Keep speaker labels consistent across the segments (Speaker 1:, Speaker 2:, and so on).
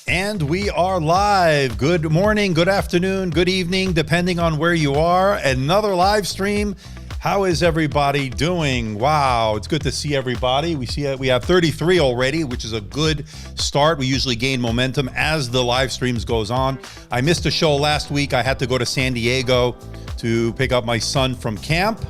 Speaker 1: And we are live. Good morning, good afternoon, good evening, depending on where you are. Another live stream. How is everybody doing? Wow, it's good to see everybody. We have 33 already, which is a good start. We usually gain momentum as the live streams goes on. I missed a show last week. I had to go to San Diego to pick up my son from camp,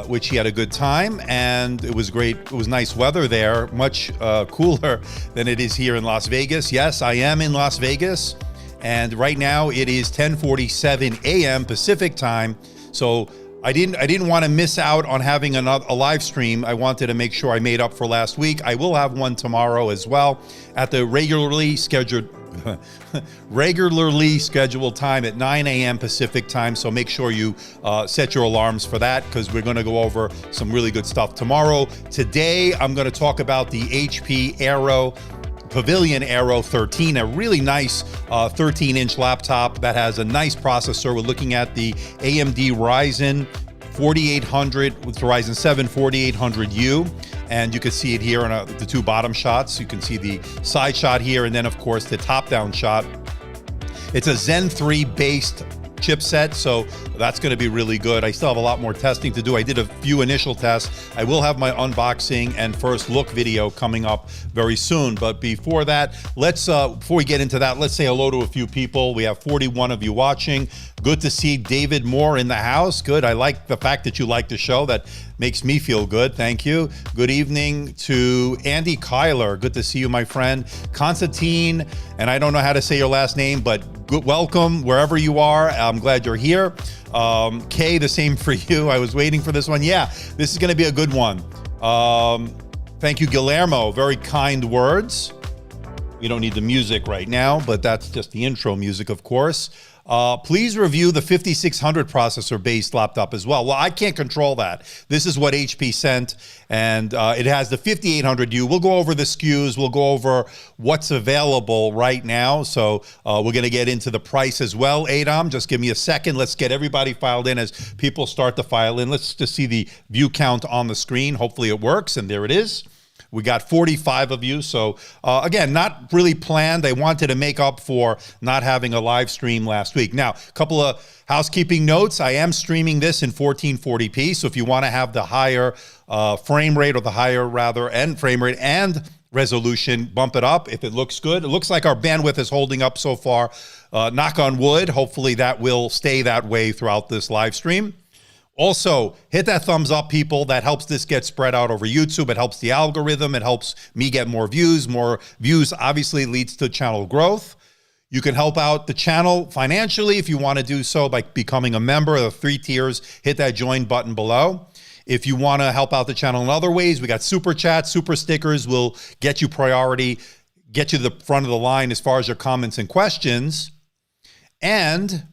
Speaker 1: which he had a good time, and it was great. It was nice weather there, much cooler than it is here in Las Vegas. Yes, I am in Las Vegas, and right now it is 10:47 a.m. Pacific time. So I didn't want to miss out on having a live stream. I wanted to make sure I made up for last week. I will have one tomorrow as well at the regularly scheduled time at 9 a.m. Pacific time. So make sure you set your alarms for that, because we're going to go over some really good stuff tomorrow. Today, I'm going to talk about the HP Pavilion Aero 13, a really nice 13-inch laptop that has a nice processor. We're looking at the AMD Ryzen 4800 with Ryzen 7 4800U, and you can see it here on the two bottom shots. You can see the side shot here, and then of course the top-down shot. It's a Zen 3 based chipset, so that's going to be really good. I still have a lot more testing to do. I did a few initial tests. I will have my unboxing and first look video coming up very soon. But before that, before we get into that, let's say hello to a few people. We have 41 of you watching. Good to see David Moore in the house. Good. I like the fact that you like the show. That makes me feel good. Thank you. Good evening to Andy Kyler. Good to see you, my friend. Constantine, and I don't know how to say your last name, but good welcome wherever you are. I'm glad you're here. Kay, the same for you. I was waiting for this one. Yeah, this is going to be a good one. Thank you, Guillermo. Very kind words. We don't need the music right now, but that's just the intro music, of course. Please review the 5600 processor-based laptop as well. Well, I can't control that. This is what HP sent, and it has the 5800U. We'll go over the SKUs. We'll go over what's available right now. So we're going to get into the price as well. Adam, just give me a second. Let's get everybody filed in as people start to file in. Let's just see the view count on the screen. Hopefully it works, and there it is. We got 45 of you. So again, not really planned. I wanted to make up for not having a live stream last week. Now, a couple of housekeeping notes. I am streaming this in 1440p. So if you want to have the higher frame rate, or the higher rather, and frame rate and resolution, bump it up if it looks good. It looks like our bandwidth is holding up so far. Knock on wood. Hopefully that will stay that way throughout this live stream. Also, hit that thumbs up, people. That helps this get spread out over YouTube. It helps the algorithm. It helps me get more views. More views obviously leads to channel growth. You can help out the channel financially if you want to do so by becoming a member of the 3 tiers. Hit that join button below. If you want to help out the channel in other ways, we got super chats, super stickers will get you priority, get you to the front of the line as far as your comments and questions. And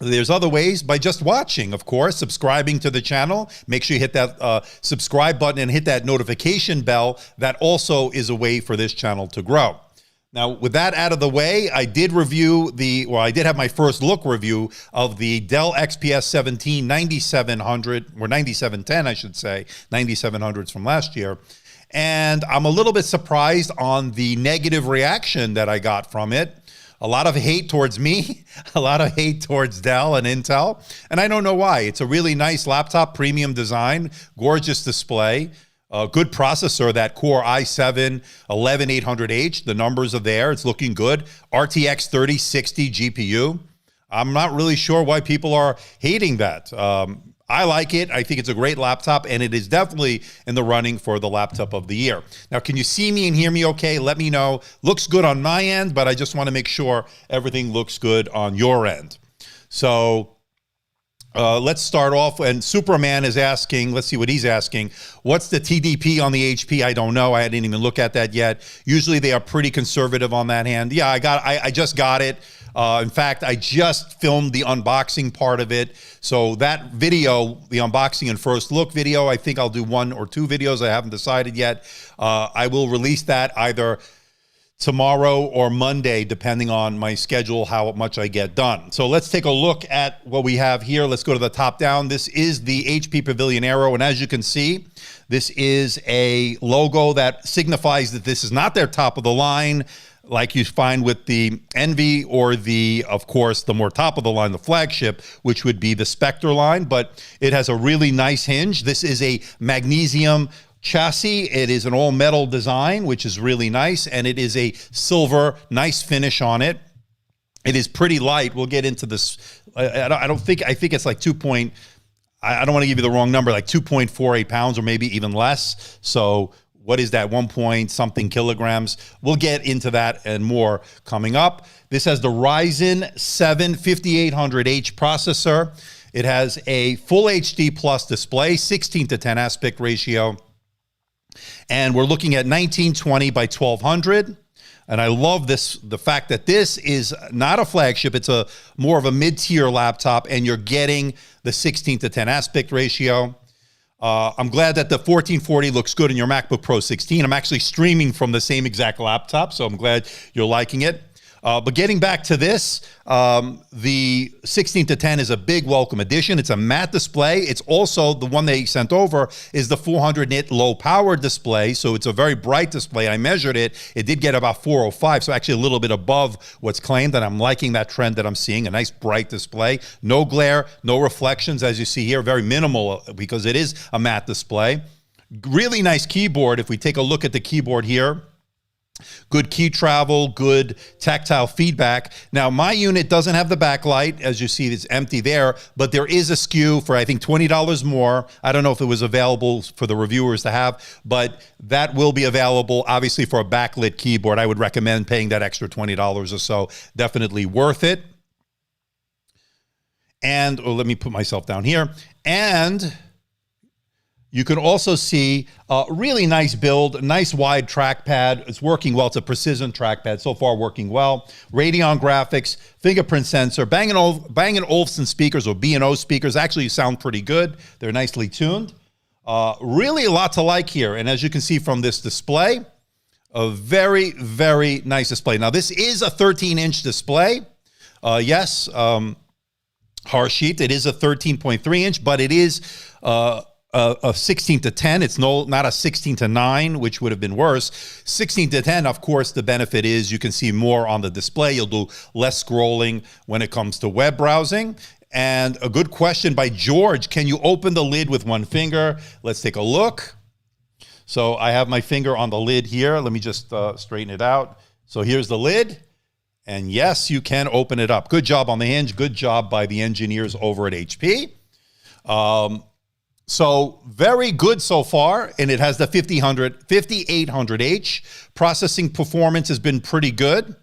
Speaker 1: there's other ways by just watching, of course, subscribing to the channel. Make sure you hit that subscribe button and hit that notification bell. That also is a way for this channel to grow. Now, with that out of the way, I did have my first look review of the Dell XPS 17 9700, or 9710, I should say, 9700s from last year. And I'm a little bit surprised on the negative reaction that I got from it. A lot of hate towards me, a lot of hate towards Dell and Intel, and I don't know why. It's a really nice laptop, premium design, gorgeous display, a good processor, that Core i7 11800H, the numbers are there, it's looking good. RTX 3060 GPU. I'm not really sure why people are hating that. I like it. I think it's a great laptop, and it is definitely in the running for the laptop of the year. Now, can you see me and hear me okay? Let me know. Looks good on my end, but I just want to make sure everything looks good on your end. So let's start off. And Superman is asking, let's see what he's asking. What's the TDP on the HP? I don't know. I didn't even look at that yet. Usually they are pretty conservative on that hand. Yeah, I just got it. In fact, I just filmed the unboxing part of it. So that video, the unboxing and first look video, I think I'll do 1 or 2 videos. I haven't decided yet. I will release that either tomorrow or Monday, depending on my schedule, how much I get done. So let's take a look at what we have here. Let's go to the top down. This is the HP Pavilion Aero. And as you can see, this is a logo that signifies that this is not their top of the line, like you find with the Envy or the, of course, the more top of the line, the flagship, which would be the Spectre line, but it has a really nice hinge. This is a magnesium chassis. It is an all metal design, which is really nice. And it is a silver, nice finish on it. It is pretty light. We'll get into this. I think it's like I don't want to give you the wrong number, like 2.48 pounds or maybe even less. So what is that, 1 point something kilograms? We'll get into that and more coming up. This has the Ryzen 7 5800H processor. It has a full HD plus display, 16:10 aspect ratio. And we're looking at 1920 by 1200. And I love this, the fact that this is not a flagship, it's a more of a mid-tier laptop, and you're getting the 16:10 aspect ratio. I'm glad that the 1440 looks good in your MacBook Pro 16. I'm actually streaming from the same exact laptop, so I'm glad you're liking it. But getting back to this, the 16:10 is a big welcome addition. It's a matte display. It's also, the one they sent over is the 400 nit low power display. So it's a very bright display. I measured it. It did get about 405, so actually a little bit above what's claimed. And I'm liking that trend that I'm seeing, a nice bright display. No glare, no reflections, as you see here, very minimal because it is a matte display. Really nice keyboard. If we take a look at the keyboard here, good key travel, good tactile feedback. Now, my unit doesn't have the backlight. As you see, it's empty there, but there is a SKU for, I think, $20 more. I don't know if it was available for the reviewers to have, but that will be available, obviously, for a backlit keyboard. I would recommend paying that extra $20 or so. Definitely worth it. And let me put myself down here. And you can also see a really nice build, nice wide trackpad. It's working well. It's a precision trackpad. So far, working well. Radeon graphics, fingerprint sensor, Bang & Olufsen speakers or B&O speakers actually sound pretty good. They're nicely tuned. Really a lot to like here. And as you can see from this display, a very, very nice display. Now, this is a 13-inch display. Yes, Harshit, it is a 13.3-inch, but it is a 16:10. It's not a 16:9, which would have been worse. 16:10, of course, the benefit is you can see more on the display. You'll do less scrolling when it comes to web browsing. And a good question by George, can you open the lid with one finger? Let's take a look. So I have my finger on the lid here. Let me just straighten it out. So here's the lid. And yes, you can open it up. Good job on the hinge. Good job by the engineers over at HP. So very good so far, and it has the 5800H. Processing performance has been pretty good.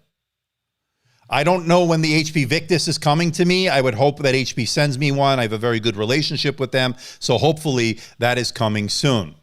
Speaker 1: I don't know when the HP Victus is coming to me. I would hope that HP sends me one. I have a very good relationship with them, so hopefully that is coming soon.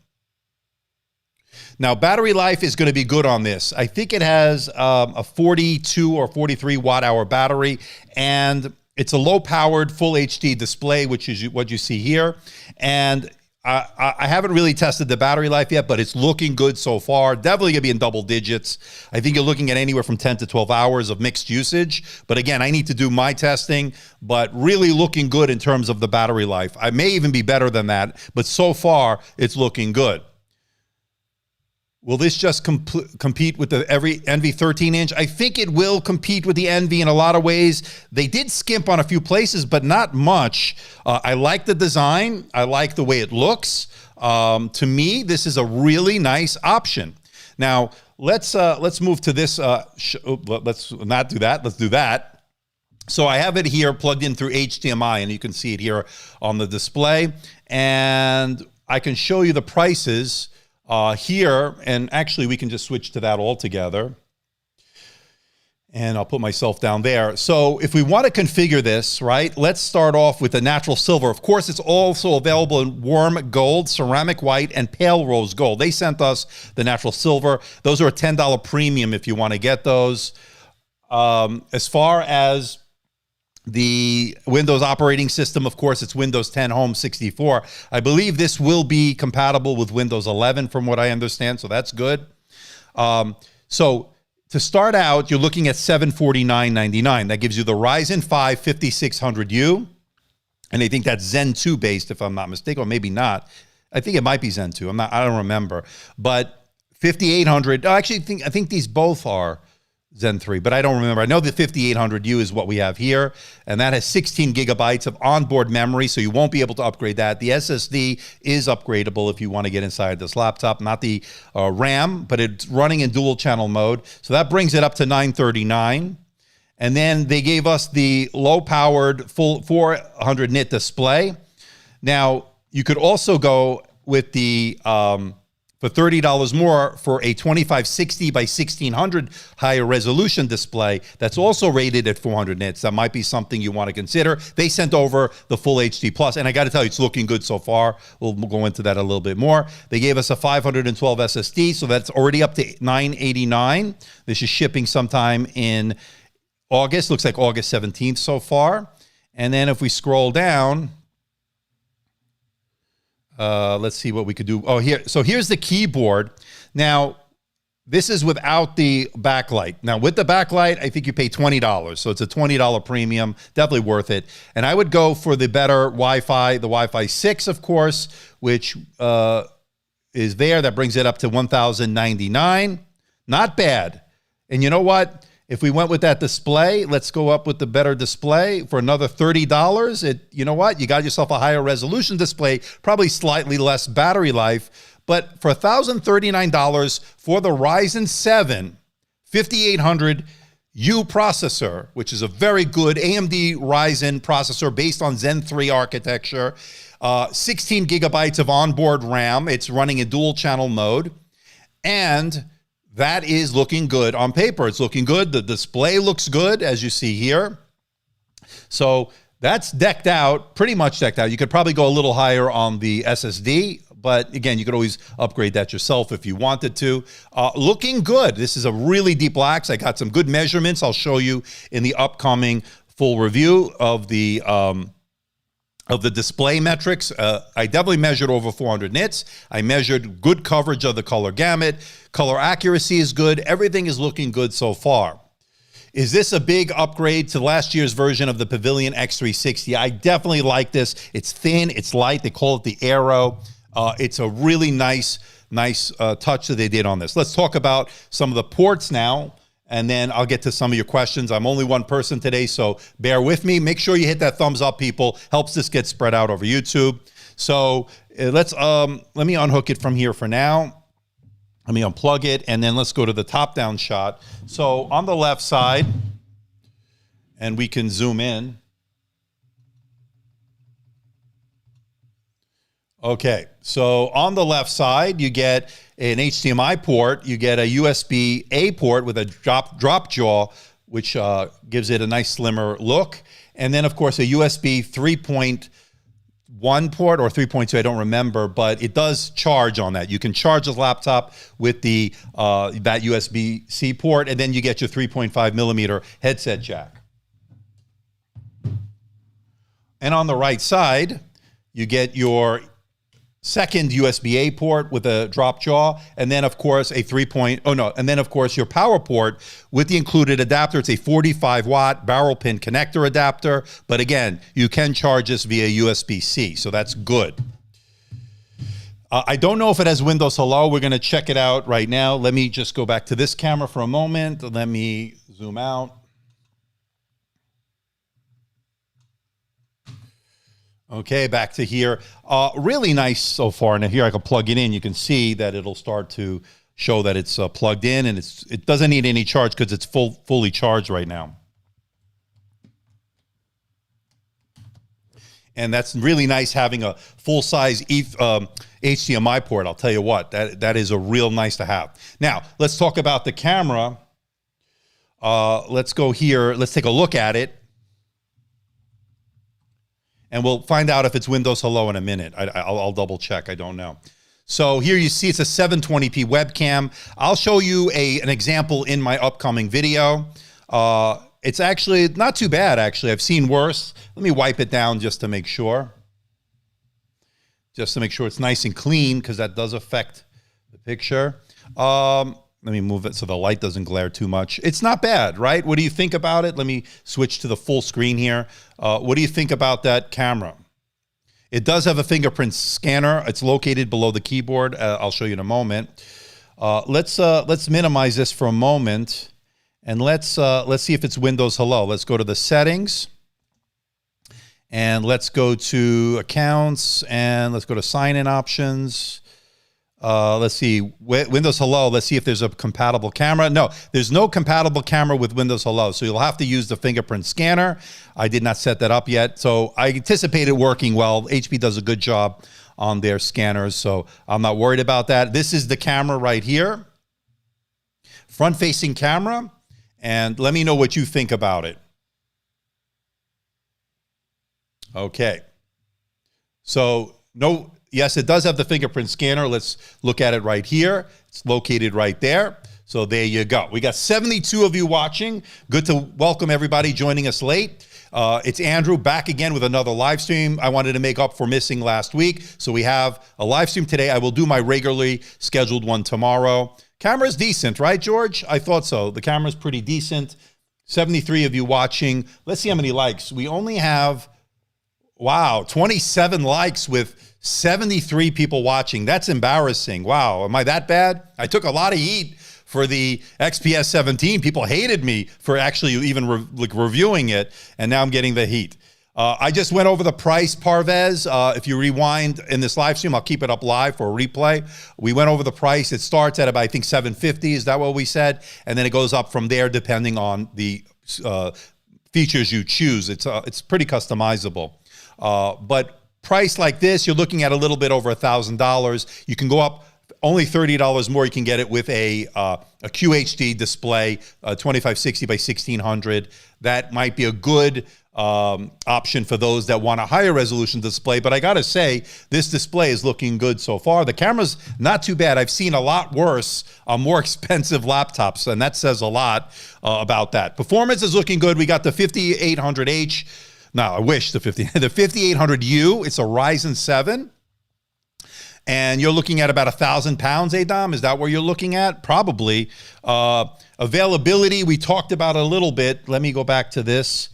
Speaker 1: Now, battery life is going to be good on this. I think it has a 42 or 43 watt-hour battery, and it's a low-powered full HD display, which is what you see here. And I haven't really tested the battery life yet, but it's looking good so far. Definitely going to be in double digits. I think you're looking at anywhere from 10 to 12 hours of mixed usage. But again, I need to do my testing, but really looking good in terms of the battery life. I may even be better than that, but so far it's looking good. Will this just compete with the Envy 13-inch? I think it will compete with the Envy in a lot of ways. They did skimp on a few places, but not much. I like the design. I like the way it looks. To me, this is a really nice option. Now, let's move to this. Let's not do that. Let's do that. So I have it here plugged in through HDMI, and you can see it here on the display. And I can show you the prices here, and actually we can just switch to that altogether. And I'll put myself down there. So if we want to configure this, right, let's start off with the natural silver. Of course, it's also available in warm gold, ceramic white, and pale rose gold. They sent us the natural silver. Those are a $10 premium if you want to get those. As far as the Windows operating system, of course, it's Windows 10 Home 64. I believe this will be compatible with Windows 11 from what I understand, so that's good. So to start out, you're looking at $749.99. That gives you the Ryzen 5 5600U, and I think that's Zen 2 based, if I'm not mistaken, or maybe not. I think it might be Zen 2. I don't remember. But 5800, I think these both are Zen 3, but I don't remember. I know the 5800U is what we have here, and that has 16 gigabytes of onboard memory, so you won't be able to upgrade that. The SSD is upgradable if you want to get inside this laptop, not the RAM, but it's running in dual channel mode. So that brings it up to $939. And then they gave us the low-powered full 400 nit display. Now, you could also go with the for $30 more for a 2560 by 1600 higher resolution display that's also rated at 400 nits. That might be something you want to consider. They sent over the full HD Plus, and I got to tell you, it's looking good so far. We'll go into that a little bit more. They gave us a 512 SSD, so that's already up to $989. This is shipping sometime in August. Looks like August 17th so far. And then if we scroll down, let's see what we could do. Oh, here. So here's the keyboard. Now, this is without the backlight. Now, with the backlight, I think you pay $20. So it's a $20 premium. Definitely worth it. And I would go for the better Wi-Fi, the Wi-Fi 6, of course, which is there. That brings it up to $1,099. Not bad. And you know what? If we went with that display, let's go up with the better display for another $30. You know what? You got yourself a higher resolution display, probably slightly less battery life. But for $1,039 for the Ryzen 7 5800U processor, which is a very good AMD Ryzen processor based on Zen 3 architecture, 16 gigabytes of onboard RAM. It's running in dual channel mode. And that is looking good on paper. It's looking good. The display looks good, as you see here. So that's decked out, pretty much decked out. You could probably go a little higher on the SSD, but again, you could always upgrade that yourself if you wanted to. Looking good. This is a really deep blacks. I got some good measurements. I'll show you in the upcoming full review of the display metrics. I definitely measured over 400 nits. I measured good coverage of the color gamut. Color accuracy is good. Everything is looking good so far. Is this a big upgrade to last year's version of the Pavilion X360? I definitely like this. It's thin, it's light. They call it the Aero. It's a really nice touch that they did on this. Let's talk about some of the ports now, and then I'll get to some of your questions. I'm only one person today, so bear with me. Make sure you hit that thumbs up, people. Helps this get spread out over YouTube. So let me unhook it from here for now. Let me unplug it, and then let's go to the top-down shot. So on the left side, and we can zoom in. Okay, so on the left side, you get an HDMI port, you get a USB-A port with a drop jaw, which gives it a nice slimmer look. And then, of course, a USB 3.1 port or 3.2, I don't remember, but it does charge on that. You can charge the laptop with the that USB-C port, and then you get your 3.5 millimeter headset jack. And on the right side, you get your second USB-A port with a drop jaw, and then of course and then of course your power port with the included adapter. It's a 45 watt barrel pin connector adapter, but again, you can charge this via USB-C, so that's good. I don't know if it has Windows Hello. We're going to check it out right now. Let me just go back to this camera for a moment. Let me zoom out. Okay, back to here. Really nice so far. Now here I can plug it in. You can see that it'll start to show that it's plugged in, and it doesn't need any charge because it's fully charged right now. And that's really nice having a full-size HDMI port. I'll tell you what, that is a real nice to have. Now, let's talk about the camera. Let's go here. Let's take a look at it. And we'll find out if it's Windows Hello in a minute. I'll double check. I don't know. So here you see it's a 720p webcam. I'll show you an example in my upcoming video. It's actually not too bad, actually. I've seen worse. Let me wipe it down just to make sure. Just to make sure it's nice and clean, because that does affect the picture. Let me move it so the light doesn't glare too much. It's not bad, right? What do you think about it? Let me switch to the full screen here. What do you think about that camera? It does have a fingerprint scanner. It's located below the keyboard. I'll show you in a moment. Let's minimize this for a moment. And let's see if it's Windows Hello. Let's go to the settings, and let's go to accounts, and let's go to sign-in options. Let's see, Windows Hello. Let's see if there's a compatible camera. No, there's no compatible camera with Windows Hello, so you'll have to use the fingerprint scanner. I did not set that up yet, so I anticipate it working well. HP does a good job on their scanners, so I'm not worried about that. This is the camera right here, front-facing camera. And let me know what you think about it. Okay. So, yes, it does have the fingerprint scanner. Let's look at it right here. It's located right there. So there you go. We got 72 of you watching. Good to welcome everybody joining us late. It's Andrew back again with another live stream. I wanted to make up for missing last week. So we have a live stream today. I will do my regularly scheduled one tomorrow. Camera's decent, right, George? I thought so. The camera's pretty decent. 73 of you watching. Let's see how many likes. We only have, wow, 27 likes with 73 people watching. That's embarrassing. Wow, am I that bad? I took a lot of heat for the XPS 17. People hated me for actually even reviewing it, and now I'm getting the heat. I just went over the price, Parvez. If you rewind in this live stream, I'll keep it up live for a replay. We went over the price. It starts at about, I think, $750. Is that what we said? And then it goes up from there depending on the features you choose. It's pretty customizable. But price like this, you're looking at a little bit over $1,000. You can go up only $30 more. You can get it with a QHD display, 2560 by 1600. That might be a good option for those that want a higher resolution display. But I gotta say, this display is looking good so far. The camera's not too bad. I've seen a lot worse on more expensive laptops, and that says a lot about that. Performance is looking good. We got the 5800H. No, I wish the 5800U. It's a Ryzen 7. And you're looking at about 1,000 pounds, Adam? Is that what you're looking at? Probably. Availability, we talked about a little bit. Let me go back to this.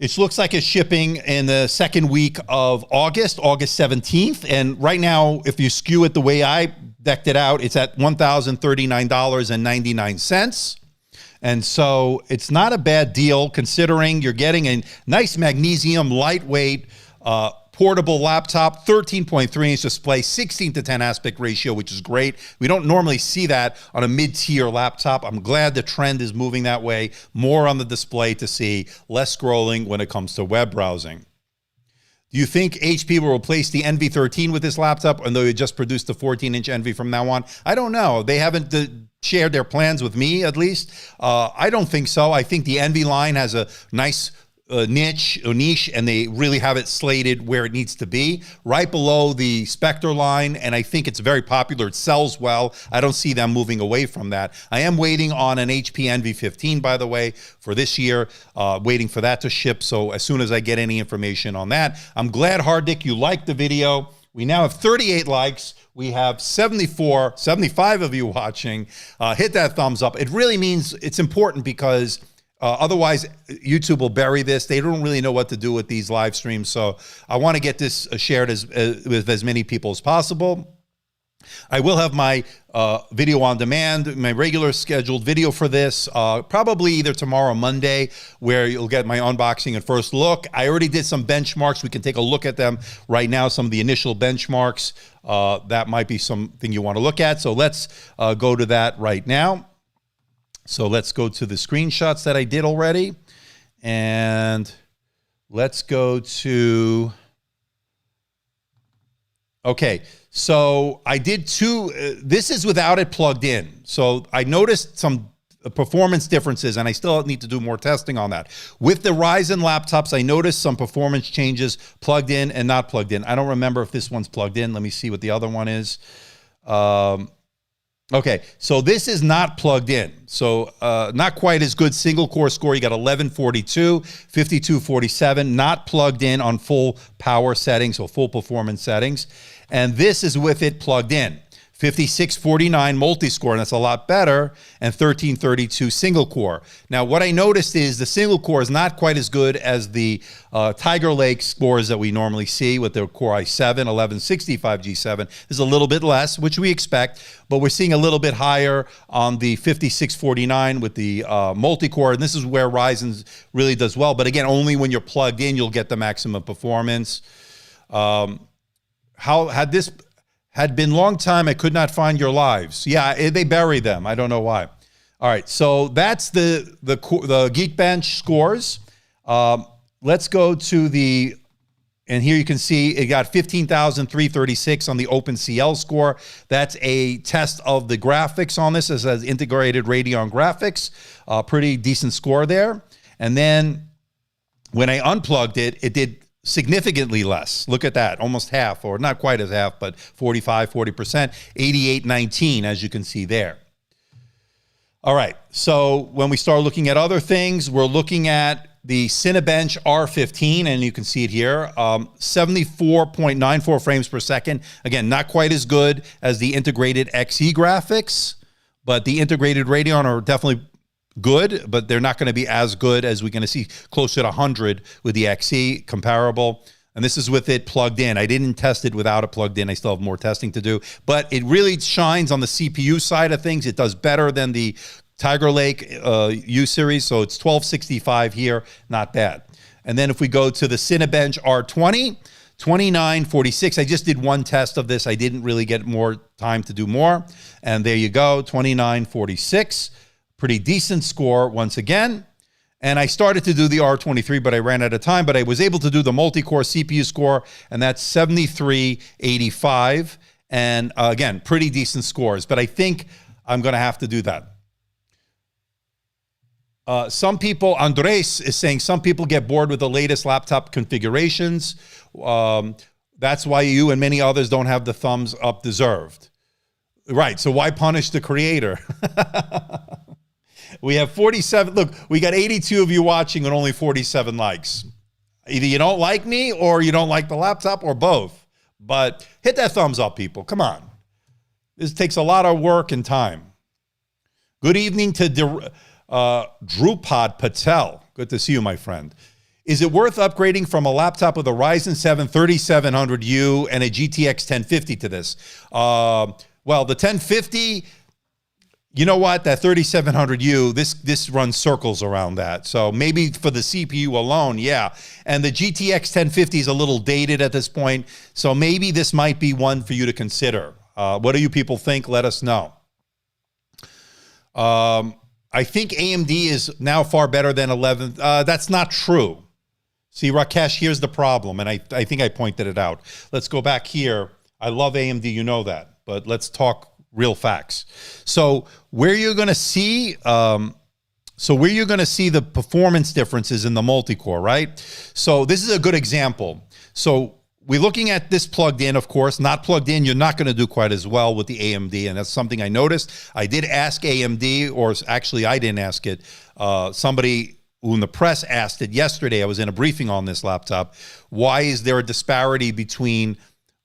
Speaker 1: It looks like it's shipping in the second week of August 17th. And right now, if you skew it the way I decked it out, it's at $1,039.99. And so it's not a bad deal considering you're getting a nice magnesium, lightweight, portable laptop, 13.3-inch display, 16:10 aspect ratio, which is great. We don't normally see that on a mid-tier laptop. I'm glad the trend is moving that way. More on the display to see, less scrolling when it comes to web browsing. Do you think HP will replace the NV13 with this laptop, or they just produced the 14-inch NV from now on? I don't know. They haven't shared their plans with me, at least. I don't think so. I think the NV line has a nice niche, and they really have it slated where it needs to be, right below the Spectre line, and I think it's very popular. It sells well. I don't see them moving away from that. I am waiting on an HP NV15, by the way, for this year, waiting for that to ship, so as soon as I get any information on that. I'm glad, Hardik, you liked the video. We now have 38 likes. We have 75 of you watching. Hit that thumbs up. It really means it's important because Otherwise, YouTube will bury this. They don't really know what to do with these live streams. So I want to get this shared with as many people as possible. I will have my video on demand, my regular scheduled video for this, probably either tomorrow or Monday, where you'll get my unboxing and first look. I already did some benchmarks. We can take a look at them right now, some of the initial benchmarks. That might be something you want to look at. So let's go to that right now. So let's go to the screenshots that I did already. And let's go to... Okay, so I did two, this is without it plugged in. So I noticed some performance differences, and I still need to do more testing on that. With the Ryzen laptops, I noticed some performance changes plugged in and not plugged in. I don't remember if this one's plugged in. Let me see what the other one is. Okay, so this is not plugged in. So not quite as good single core score. You got 1142, 5247, not plugged in on full power settings or full performance settings. And this is with it plugged in. 5649 multi-score, and that's a lot better, and 1332 single core. Now, what I noticed is the single core is not quite as good as the Tiger Lake scores that we normally see with their Core i7, 1165 G7. There's a little bit less, which we expect, but we're seeing a little bit higher on the 5649 with the multi-core, and this is where Ryzen really does well. But again, only when you're plugged in, you'll get the maximum performance. Had been long time, I could not find your lives. Yeah, they bury them. I don't know why. All right, so that's the Geekbench scores. Let's go to the, and here you can see it got 15,336 on the OpenCL score. That's a test of the graphics on this. It says integrated Radeon graphics. Pretty decent score there. And then when I unplugged it, it did significantly less. Look at that, almost half, or not quite as half, but 45, 40%, 8819, as you can see there. All right, so when we start looking at other things, we're looking at the Cinebench R15, and you can see it here, 74.94 frames per second. Again, not quite as good as the integrated XE graphics, but the integrated Radeon are definitely good, but they're not going to be as good as we're going to see closer to 100 with the XE, comparable. And this is with it plugged in. I didn't test it without it plugged in. I still have more testing to do. But it really shines on the CPU side of things. It does better than the Tiger Lake U series. So it's 1265 here. Not bad. And then if we go to the Cinebench R20, 2946. I just did one test of this. I didn't really get more time to do more. And there you go, 2946. Pretty decent score once again. And I started to do the R23, but I ran out of time. But I was able to do the multi-core CPU score, and that's 7385. And again, pretty decent scores. But I think I'm going to have to do that. Some people, Andres is saying, some people get bored with the latest laptop configurations. That's why you and many others don't have the thumbs up deserved. Right, so why punish the creator? We have 47. Look, we got 82 of you watching and only 47 likes. Either you don't like me or you don't like the laptop or both. But hit that thumbs up, people. Come on. This takes a lot of work and time. Good evening to Drupad Patel. Good to see you, my friend. Is it worth upgrading from a laptop with a Ryzen 7 3700U and a GTX 1050 to this? Well, the 1050... You know what? That 3700U, this runs circles around that. So maybe for the CPU alone, yeah. And the GTX 1050 is a little dated at this point. So maybe this might be one for you to consider. What do you people think? Let us know. I think AMD is now far better than 11. That's not true. See, Rakesh, here's the problem. And I think I pointed it out. Let's go back here. I love AMD, you know that. But let's talk real facts. So where you're going to see, the performance differences in the multi-core, right? So this is a good example. So we're looking at this plugged in, of course. Not plugged in, you're not going to do quite as well with the AMD, and that's something I noticed. I did ask AMD, or actually I didn't ask it. Somebody who in the press asked it yesterday. I was in a briefing on this laptop. Why is there a disparity between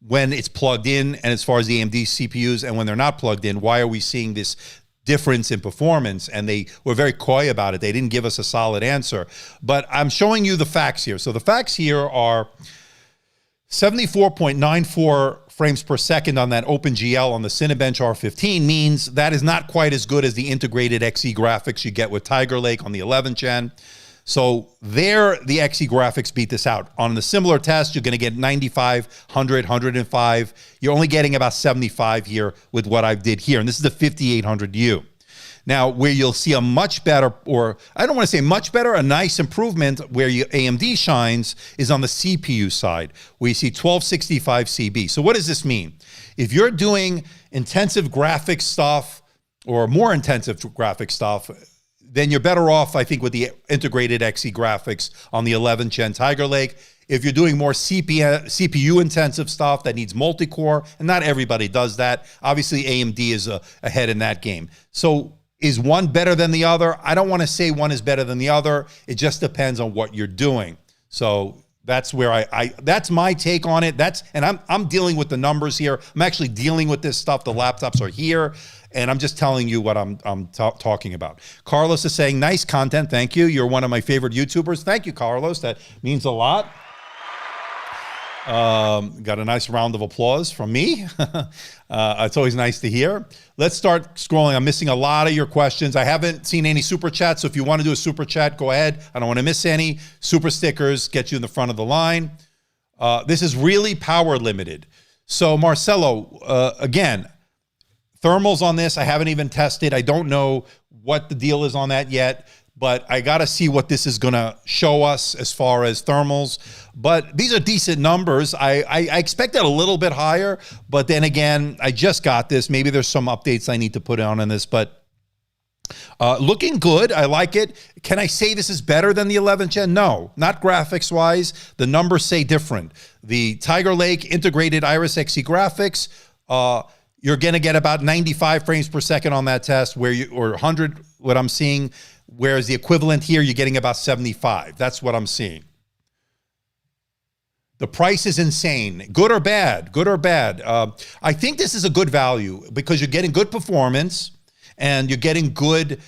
Speaker 1: when it's plugged in and as far as the AMD CPUs and when they're not plugged in? Why are we seeing this difference in performance, and they were very coy about it. They didn't give us a solid answer. But I'm showing you the facts here. So the facts here are 74.94 frames per second on that OpenGL on the Cinebench R15 means that is not quite as good as the integrated Xe graphics you get with Tiger Lake on the 11th gen. So there, the Xe graphics beat this out. On the similar test, you're going to get 95, 100, 105. You're only getting about 75 here with what I did here. And this is the 5800U. Now, where you'll see a much better, or I don't want to say much better, a nice improvement where AMD shines is on the CPU side, where you see 1265 CB. So what does this mean? If you're doing intensive graphics stuff or more intensive graphics stuff, then you're better off, I think, with the integrated Xe graphics on the 11th gen Tiger Lake. If you're doing more CPU intensive stuff that needs multi-core, and not everybody does that, obviously AMD is ahead in that game. So is one better than the other? I don't want to say one is better than the other. It just depends on what you're doing. So that's where that's my take on it. And I'm dealing with the numbers here. I'm actually dealing with this stuff. The laptops are here, and I'm just telling you what I'm talking about. Carlos is saying, nice content. Thank you. You're one of my favorite YouTubers. Thank you, Carlos. That means a lot. Got a nice round of applause from me. It's always nice to hear. Let's start scrolling. I'm missing a lot of your questions. I haven't seen any super chats, so if you want to do a super chat, go ahead. I don't want to miss any. Super stickers get you in the front of the line. This is really power limited. So Marcelo, again, thermals on this, I haven't even tested. I don't know what the deal is on that yet, but I got to see what this is going to show us as far as thermals. But these are decent numbers. I expected a little bit higher, but then again, I just got this. Maybe there's some updates I need to put on in this, but looking good. I like it. Can I say this is better than the 11th gen? No, not graphics-wise. The numbers say different. The Tiger Lake integrated Iris Xe graphics, you're going to get about 95 frames per second on that test, or 100, what I'm seeing, whereas the equivalent here, you're getting about 75. That's what I'm seeing. The price is insane. Good or bad? Good or bad? I think this is a good value because you're getting good performance and you're getting good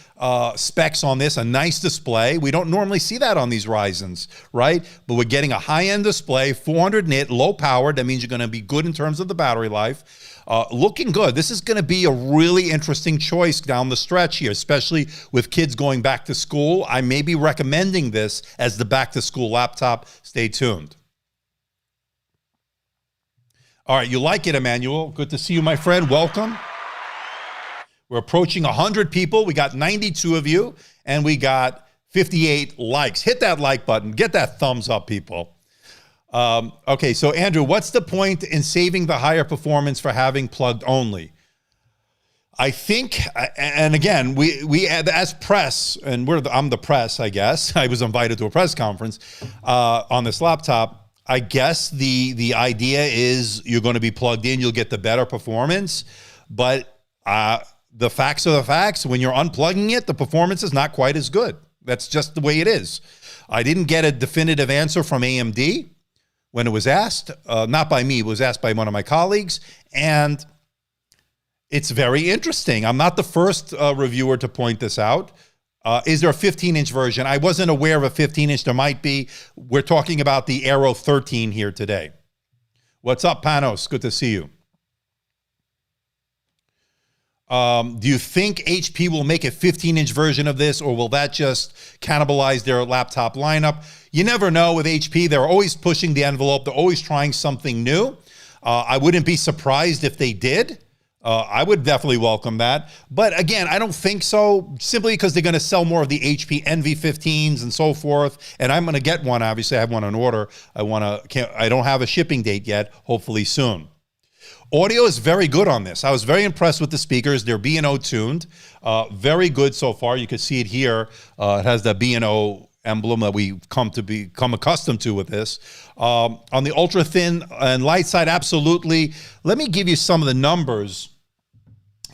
Speaker 1: specs on this, a nice display. We don't normally see that on these Ryzens, right? But we're getting a high-end display, 400 nit, low power. That means you're going to be good in terms of the battery life. Looking good. This is going to be a really interesting choice down the stretch here, especially with kids going back to school. I may be recommending this as the back-to-school laptop. Stay tuned. All right, you like it, Emmanuel. Good to see you, my friend. Welcome. We're approaching 100 people. We got 92 of you, and we got 58 likes. Hit that like button. Get that thumbs up, people. Okay, so Andrew, what's the point in saving the higher performance for having plugged only? I think, and again, we as press, and I'm the press, I guess. I was invited to a press conference on this laptop. I guess the idea is you're going to be plugged in, you'll get the better performance, but the facts are the facts. When you're unplugging it, the performance is not quite as good. That's just the way it is. I didn't get a definitive answer from AMD when it was asked, not by me, it was asked by one of my colleagues, and it's very interesting. I'm not the first reviewer to point this out. Is there a 15-inch version? I wasn't aware of a 15-inch. There might be. We're talking about the Aero 13 here today. What's up, Panos? Good to see you. Do you think HP will make a 15-inch version of this, or will that just cannibalize their laptop lineup? You never know with HP. They're always pushing the envelope. They're always trying something new. I wouldn't be surprised if they did. I would definitely welcome that. But again, I don't think so, simply because they're going to sell more of the HP NV15s and so forth. And I'm going to get one. Obviously, I have one on order. I don't have a shipping date yet, hopefully soon. Audio is very good on this. I was very impressed with the speakers. They're B&O tuned. Very good so far. You can see it here. It has the B&O emblem that we've come to become accustomed to with this. On the ultra thin and light side, absolutely. Let me give you some of the numbers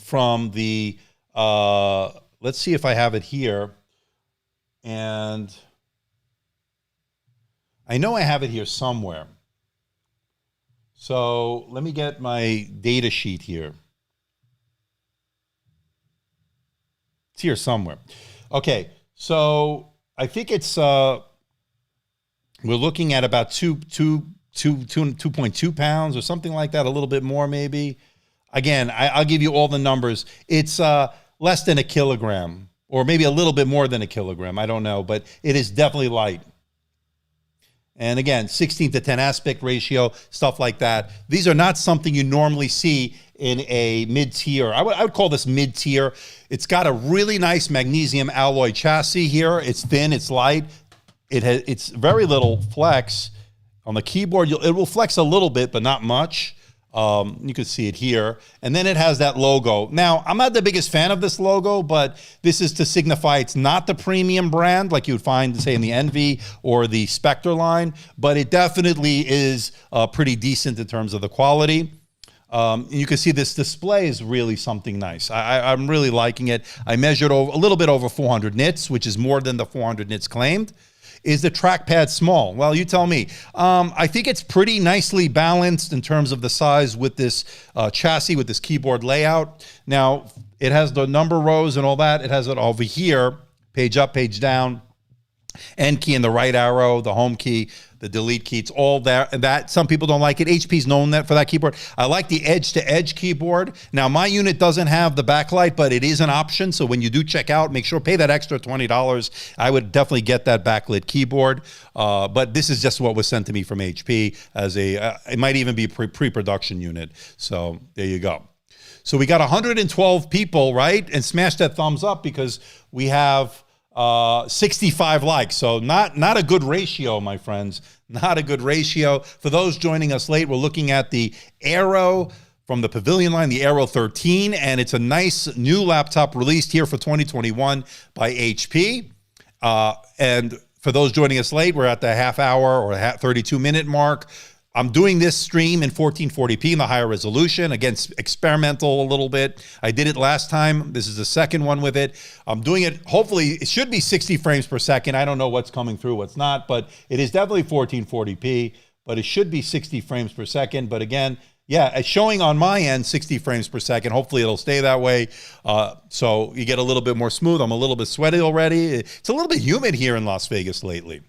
Speaker 1: from the, let's see if I have it here. And I know I have it here somewhere. So let me get my data sheet here. It's here somewhere. Okay, so I think it's we're looking at about 2.2 pounds or something like that, a little bit more maybe. Again, I'll give you all the numbers. It's less than a kilogram, or maybe a little bit more than a kilogram. I don't know, but it is definitely light. And again, 16:10 aspect ratio, stuff like that. These are not something you normally see in a mid-tier. I would call this mid-tier. It's got a really nice magnesium alloy chassis here. It's thin, it's light. It's very little flex. On the keyboard, it will flex a little bit, but not much. You can see it here. And then it has that logo. Now, I'm not the biggest fan of this logo, but this is to signify it's not the premium brand like you would find, say, in the Envy or the Spectre line, but it definitely is pretty decent in terms of the quality. You can see this display is really something nice. I'm really liking it. I measured a little bit over 400 nits, which is more than the 400 nits claimed. Is the trackpad small? Well, you tell me. I think it's pretty nicely balanced in terms of the size with this chassis, with this keyboard layout. Now, it has the number rows and all that. It has it over here, page up, page down, end key and the right arrow, the home key, the delete key. It's all there. And that, some people don't like it. HP's known that for that keyboard. I like the edge-to-edge keyboard. Now, my unit doesn't have the backlight, but it is an option. So when you do check out, make sure pay that extra $20. I would definitely get that backlit keyboard. But this is just what was sent to me from HP as a, it might even be a pre-production unit. So there you go. So we got 112 people, right? And smash that thumbs up because we have 65 likes. So not a good ratio, my friends. Not a good ratio. For those joining us late, we're looking at the Aero from the Pavilion line, the Aero 13, and it's a nice new laptop released here for 2021 by HP. And for those joining us late, we're at the half hour or 32-minute mark. I'm doing this stream in 1440p in the higher resolution. Again, experimental a little bit. I did it last time. This is the second one with it. I'm doing it, hopefully, it should be 60 frames per second. I don't know what's coming through, what's not, but it is definitely 1440p, but it should be 60 frames per second. But again, yeah, it's showing on my end 60 frames per second. Hopefully it'll stay that way. So you get a little bit more smooth. I'm a little bit sweaty already. It's a little bit humid here in Las Vegas lately.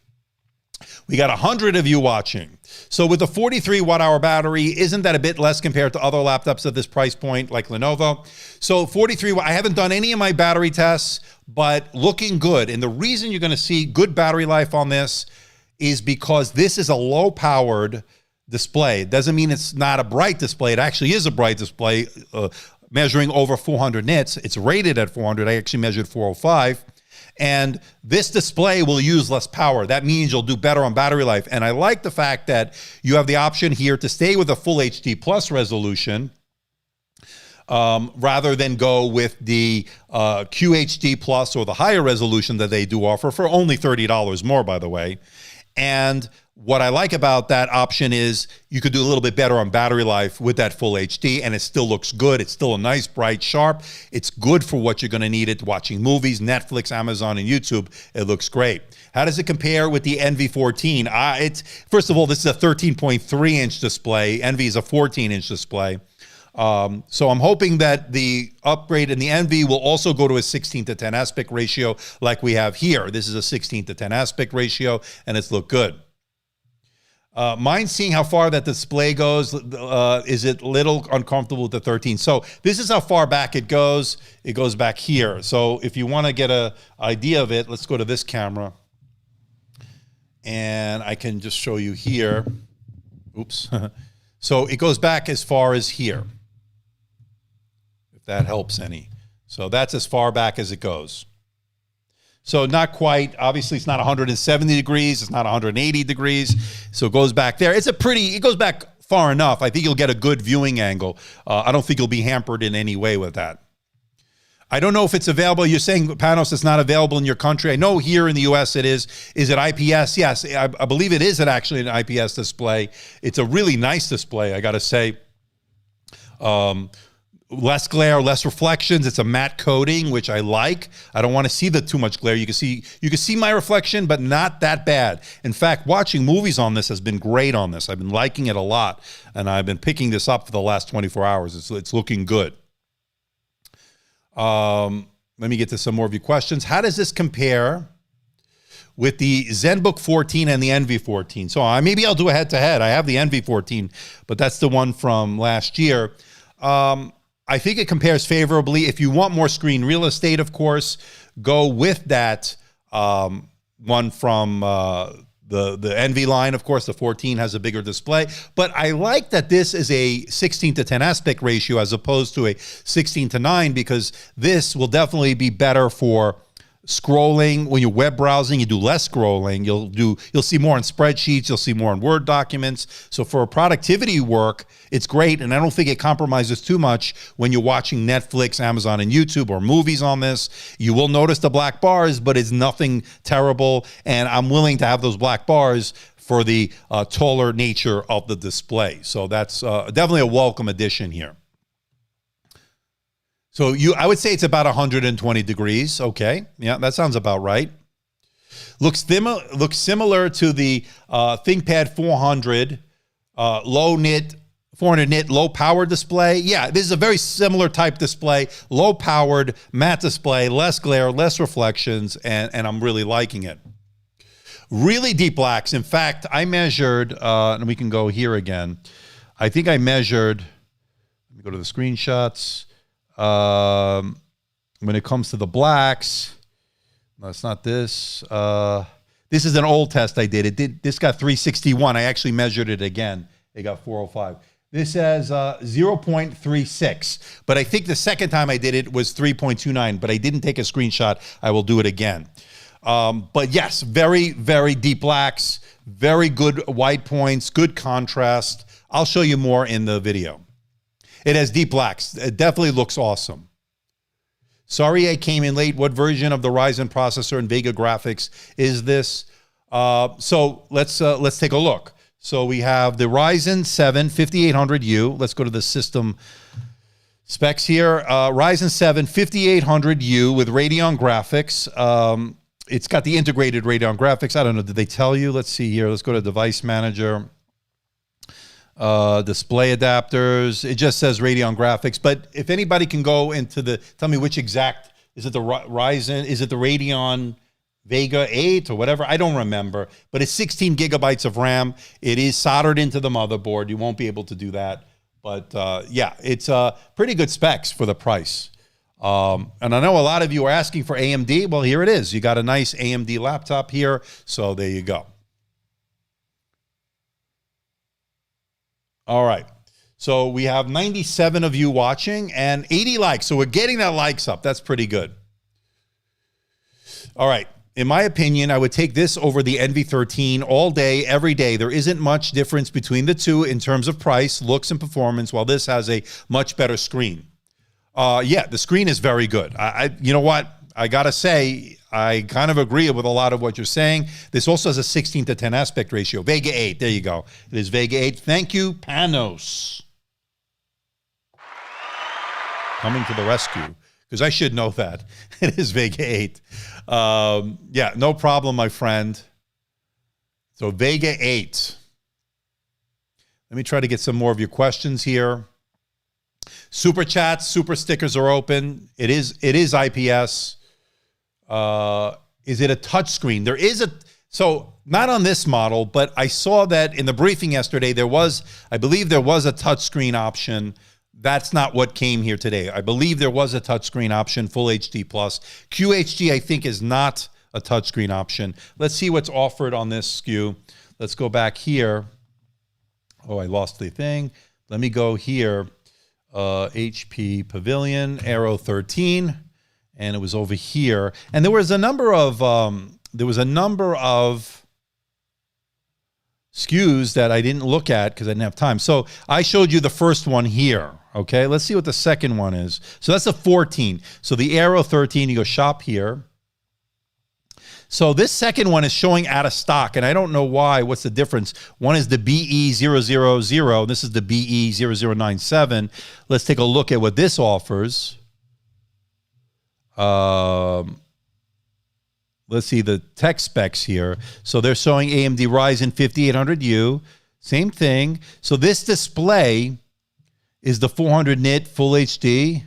Speaker 1: We got 100 of you watching. So with a 43 watt-hour battery, isn't that a bit less compared to other laptops at this price point like Lenovo? So 43 watt, I haven't done any of my battery tests, but looking good. And the reason you're going to see good battery life on this is because this is a low-powered display. It doesn't mean it's not a bright display. It actually is a bright display, measuring over 400 nits. It's rated at 400. I actually measured 405. And this display will use less power. That means you'll do better on battery life. And I like the fact that you have the option here to stay with a full HD plus resolution rather than go with the QHD plus or the higher resolution that they do offer for only $30 more, by the way. And what I like about that option is you could do a little bit better on battery life with that full HD, and it still looks good. It's still a nice, bright, sharp. It's good for what you're going to need it, watching movies, Netflix, Amazon, and YouTube. It looks great. How does it compare with the Envy 14? First of all, this is a 13.3-inch display. Envy is a 14-inch display. So I'm hoping that the upgrade in the Envy will also go to a 16:10 aspect ratio like we have here. This is a 16:10 aspect ratio, and it's looked good. Mind seeing how far that display goes. Is it little uncomfortable with the 13? So this is how far back it goes. It goes back here. So if you want to get an idea of it, let's go to this camera. And I can just show you here. Oops. So it goes back as far as here, if that helps any. So that's as far back as it goes. So not quite, obviously it's not 170 degrees, it's not 180 degrees, so it goes back there. It goes back far enough. I think you'll get a good viewing angle. I don't think you'll be hampered in any way with that. I don't know if it's available. You're saying, Panos, it's not available in your country. I know here in the US it is. Is it IPS? Yes, I believe it is actually an IPS display. It's a really nice display, I gotta say. Less glare, less reflections. It's a matte coating, which I like. I don't want to see too much glare. You can see my reflection, but not that bad. In fact, watching movies on this has been great on this. I've been liking it a lot, and I've been picking this up for the last 24 hours. It's looking good. let me get to some more of your questions. How does this compare with the ZenBook 14 and the Envy 14? So maybe I'll do a head-to-head. I have the Envy 14, but that's the one from last year. I think it compares favorably. If you want more screen real estate, of course, go with that one from the Envy line. Of course, the 14 has a bigger display, but I like that this is a 16:10 aspect ratio as opposed to a 16:9, because this will definitely be better for scrolling. When you're web browsing, you do less scrolling. You'll see more in spreadsheets. You'll see more in Word documents. So for productivity work, it's great. And I don't think it compromises too much when you're watching Netflix, Amazon, and YouTube or movies on this. You will notice the black bars, but it's nothing terrible. And I'm willing to have those black bars for the taller nature of the display. So that's definitely a welcome addition here. So I would say it's about 120 degrees. Okay, yeah, that sounds about right. Looks similar to the ThinkPad 400 400 nit low power display. Yeah, this is a very similar type display, low powered matte display, less glare, less reflections, and I'm really liking it. Really deep blacks. In fact, I measured, and we can go here again. I think I measured. Let me go to the screenshots. When it comes to the blacks, no, it's not this. This is an old test I did. This got 361. I actually measured it again. It got 405. This has 0.36, but I think the second time I did it was 3.29, but I didn't take a screenshot. I will do it again. But yes, very, very deep blacks, very good white points, good contrast. I'll show you more in the video. It has deep blacks. It definitely looks awesome. Sorry I came in late. What version of the Ryzen processor and Vega graphics is this? So let's take a look. So we have the Ryzen 7 5800U. Let's go to the system specs here. Ryzen 7 5800U with Radeon graphics. It's got the integrated Radeon graphics. I don't know. Did they tell you? Let's see here. Let's go to Device Manager. Display adapters. It just says Radeon graphics. But if anybody can go into tell me which exact, is it the Ryzen? Is it the Radeon Vega 8 or whatever? I don't remember. But it's 16 gigabytes of RAM. It is soldered into the motherboard. You won't be able to do that. But yeah, it's pretty good specs for the price. And I know a lot of you are asking for AMD. Well, here it is. You got a nice AMD laptop here. So there you go. All right. So we have 97 of you watching and 80 likes. So we're getting that likes up. That's pretty good. All right. In my opinion, I would take this over the Envy 13 all day, every day. There isn't much difference between the two in terms of price, looks, and performance, while this has a much better screen. Yeah, the screen is very good. You know what? I got to say, I kind of agree with a lot of what you're saying. This also has a 16:10 aspect ratio. Vega 8, there you go. It is Vega 8. Thank you, Panos. Coming to the rescue, because I should know that. It is Vega 8. Yeah, no problem, my friend. So Vega 8. Let me try to get some more of your questions here. Super chats, super stickers are open. It is IPS. Is it a touch screen? There is so not on this model, but I saw that in the briefing yesterday, I believe there was a touch screen option. That's not what came here today. I believe there was a touch screen option, Full HD Plus. QHD, I think, is not a touch screen option. Let's see what's offered on this SKU. Let's go back here. Oh, I lost the thing. Let me go here. HP Pavilion Aero 13. And it was over here, and there was a number of SKUs that I didn't look at because I didn't have time. So I showed you the first one here. Okay, let's see what the second one is. So that's a 14. So the Aero 13, you go shop here. So this second one is showing out of stock, and I don't know why. What's the difference? One is the BE000. This is the BE0097. Let's take a look at what this offers. Let's see the tech specs here. So they're showing AMD Ryzen 5800U. Same thing. So this display is the 400 nit Full HD.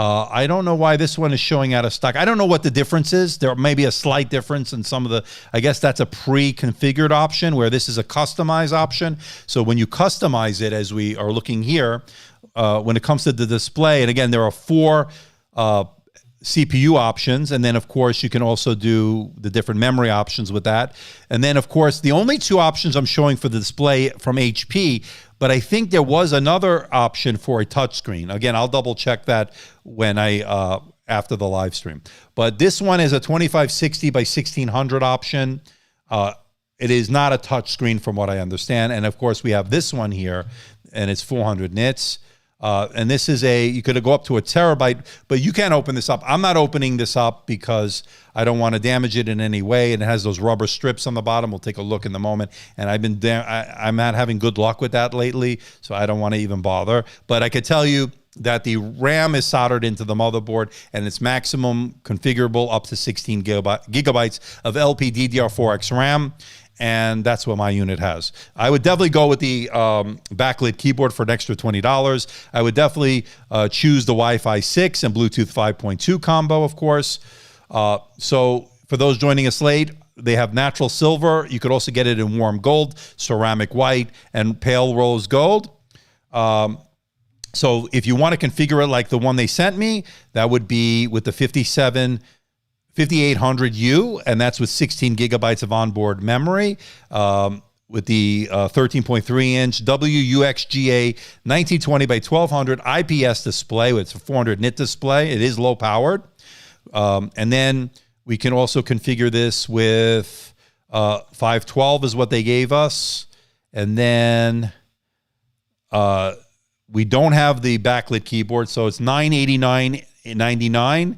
Speaker 1: I don't know why this one is showing out of stock. I don't know what the difference is. There may be a slight difference in some of the, I guess that's a pre-configured option where this is a customized option. So when you customize it, as we are looking here, when it comes to the display, and again, there are 4 CPU options, and then of course you can also do the different memory options with that. And then of course the only 2 options I'm showing for the display from HP, but I think there was another option for a touchscreen. Again, I'll double check that when I after the live stream. But this one is a 2560 by 1600 option. It is not a touchscreen from what I understand. And of course we have this one here, and it's 400 nits. And this is you could go up to a terabyte, but you can't open this up. I'm not opening this up because I don't want to damage it in any way. And it has those rubber strips on the bottom. We'll take a look in the moment. And I'm not having good luck with that lately, so I don't want to even bother. But I could tell you that the RAM is soldered into the motherboard, and it's maximum configurable up to 16 gigabytes of LPDDR4X RAM. And that's what my unit has. I would definitely go with the backlit keyboard for an extra $20. I would definitely choose the Wi-Fi 6 and Bluetooth 5.2 combo, of course. So for those joining us late, they have natural silver. You could also get it in warm gold, ceramic white, and pale rose gold. So if you want to configure it like the one they sent me, that would be with the 5800U, and that's with 16 gigabytes of onboard memory, with the 13.3-inch WUXGA 1920 by 1200 IPS display. It's a 400 nit display. It is low powered. And then we can also configure this with 512 is what they gave us. And then we don't have the backlit keyboard, so it's $989.99.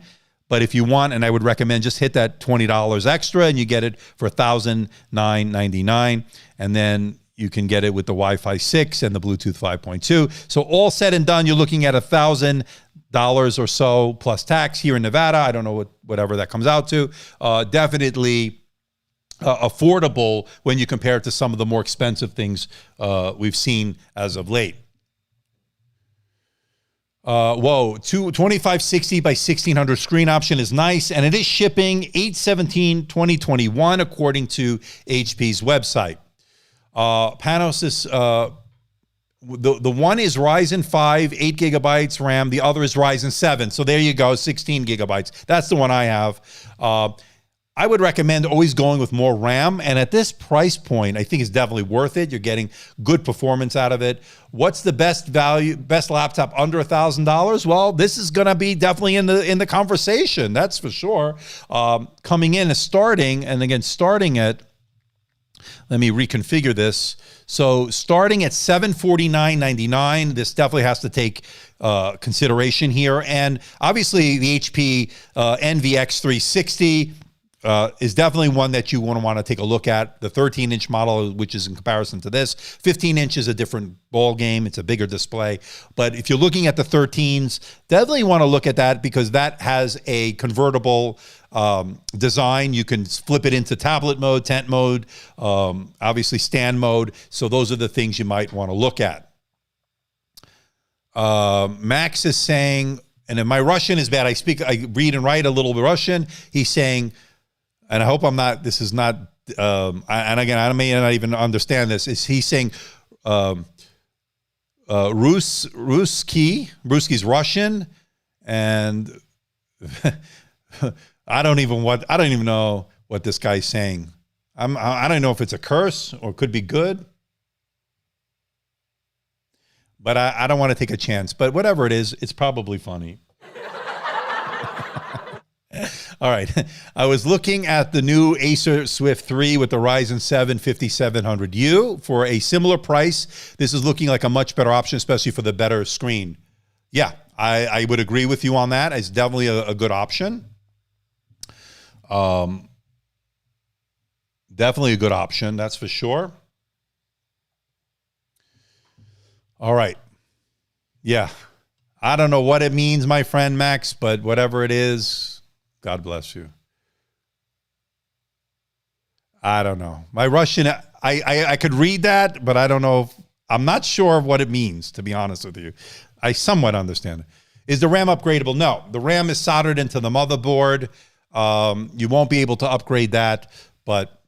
Speaker 1: But if you want, and I would recommend, just hit that $20 extra and you get it for $1,999. And then you can get it with the Wi-Fi 6 and the Bluetooth 5.2. So all said and done, you're looking at $1,000 or so plus tax here in Nevada. I don't know whatever that comes out to. Definitely affordable when you compare it to some of the more expensive things we've seen as of late. 2560 by 1600 screen option is nice, and it is shipping 8/17/2021 according to HP's website. Panos is the one is Ryzen 5, 8 gigabytes RAM. The other is Ryzen 7. So there you go, 16 gigabytes. That's the one I have. I would recommend always going with more RAM, and at this price point, I think it's definitely worth it. You're getting good performance out of it. What's the best laptop under $1,000? Well, this is going to be definitely in the conversation. That's for sure. Coming in and starting at, let me reconfigure this. So starting at $749.99, this definitely has to take consideration here, and obviously the HP NVX 360. Is definitely one that you want to take a look at. The 13-inch model, which is in comparison to this. 15-inch is a different ball game. It's a bigger display. But if you're looking at the 13s, definitely want to look at that because that has a convertible design. You can flip it into tablet mode, tent mode, obviously stand mode. So those are the things you might want to look at. Max is saying, and if my Russian is bad, I read and write a little bit Russian. He's saying, and I hope I'm not, this is not, and again, I may not even understand this, is he's saying Ruski's Russian, and I don't even know what this guy's saying. I don't know if it's a curse or could be good, but I don't want to take a chance. But whatever it is, it's probably funny. All right. I was looking at the new Acer Swift 3 with the Ryzen 7 5700U for a similar price. This is looking like a much better option, especially for the better screen. Yeah, I would agree with you on that. It's definitely a good option. Definitely a good option, that's for sure. All right. Yeah. I don't know what it means, my friend Max, but whatever it is, God bless you. I don't know. My Russian, I could read that, but I don't know. I'm not sure of what it means, to be honest with you. I somewhat understand it. Is the RAM upgradable? No, the RAM is soldered into the motherboard. You won't be able to upgrade that, but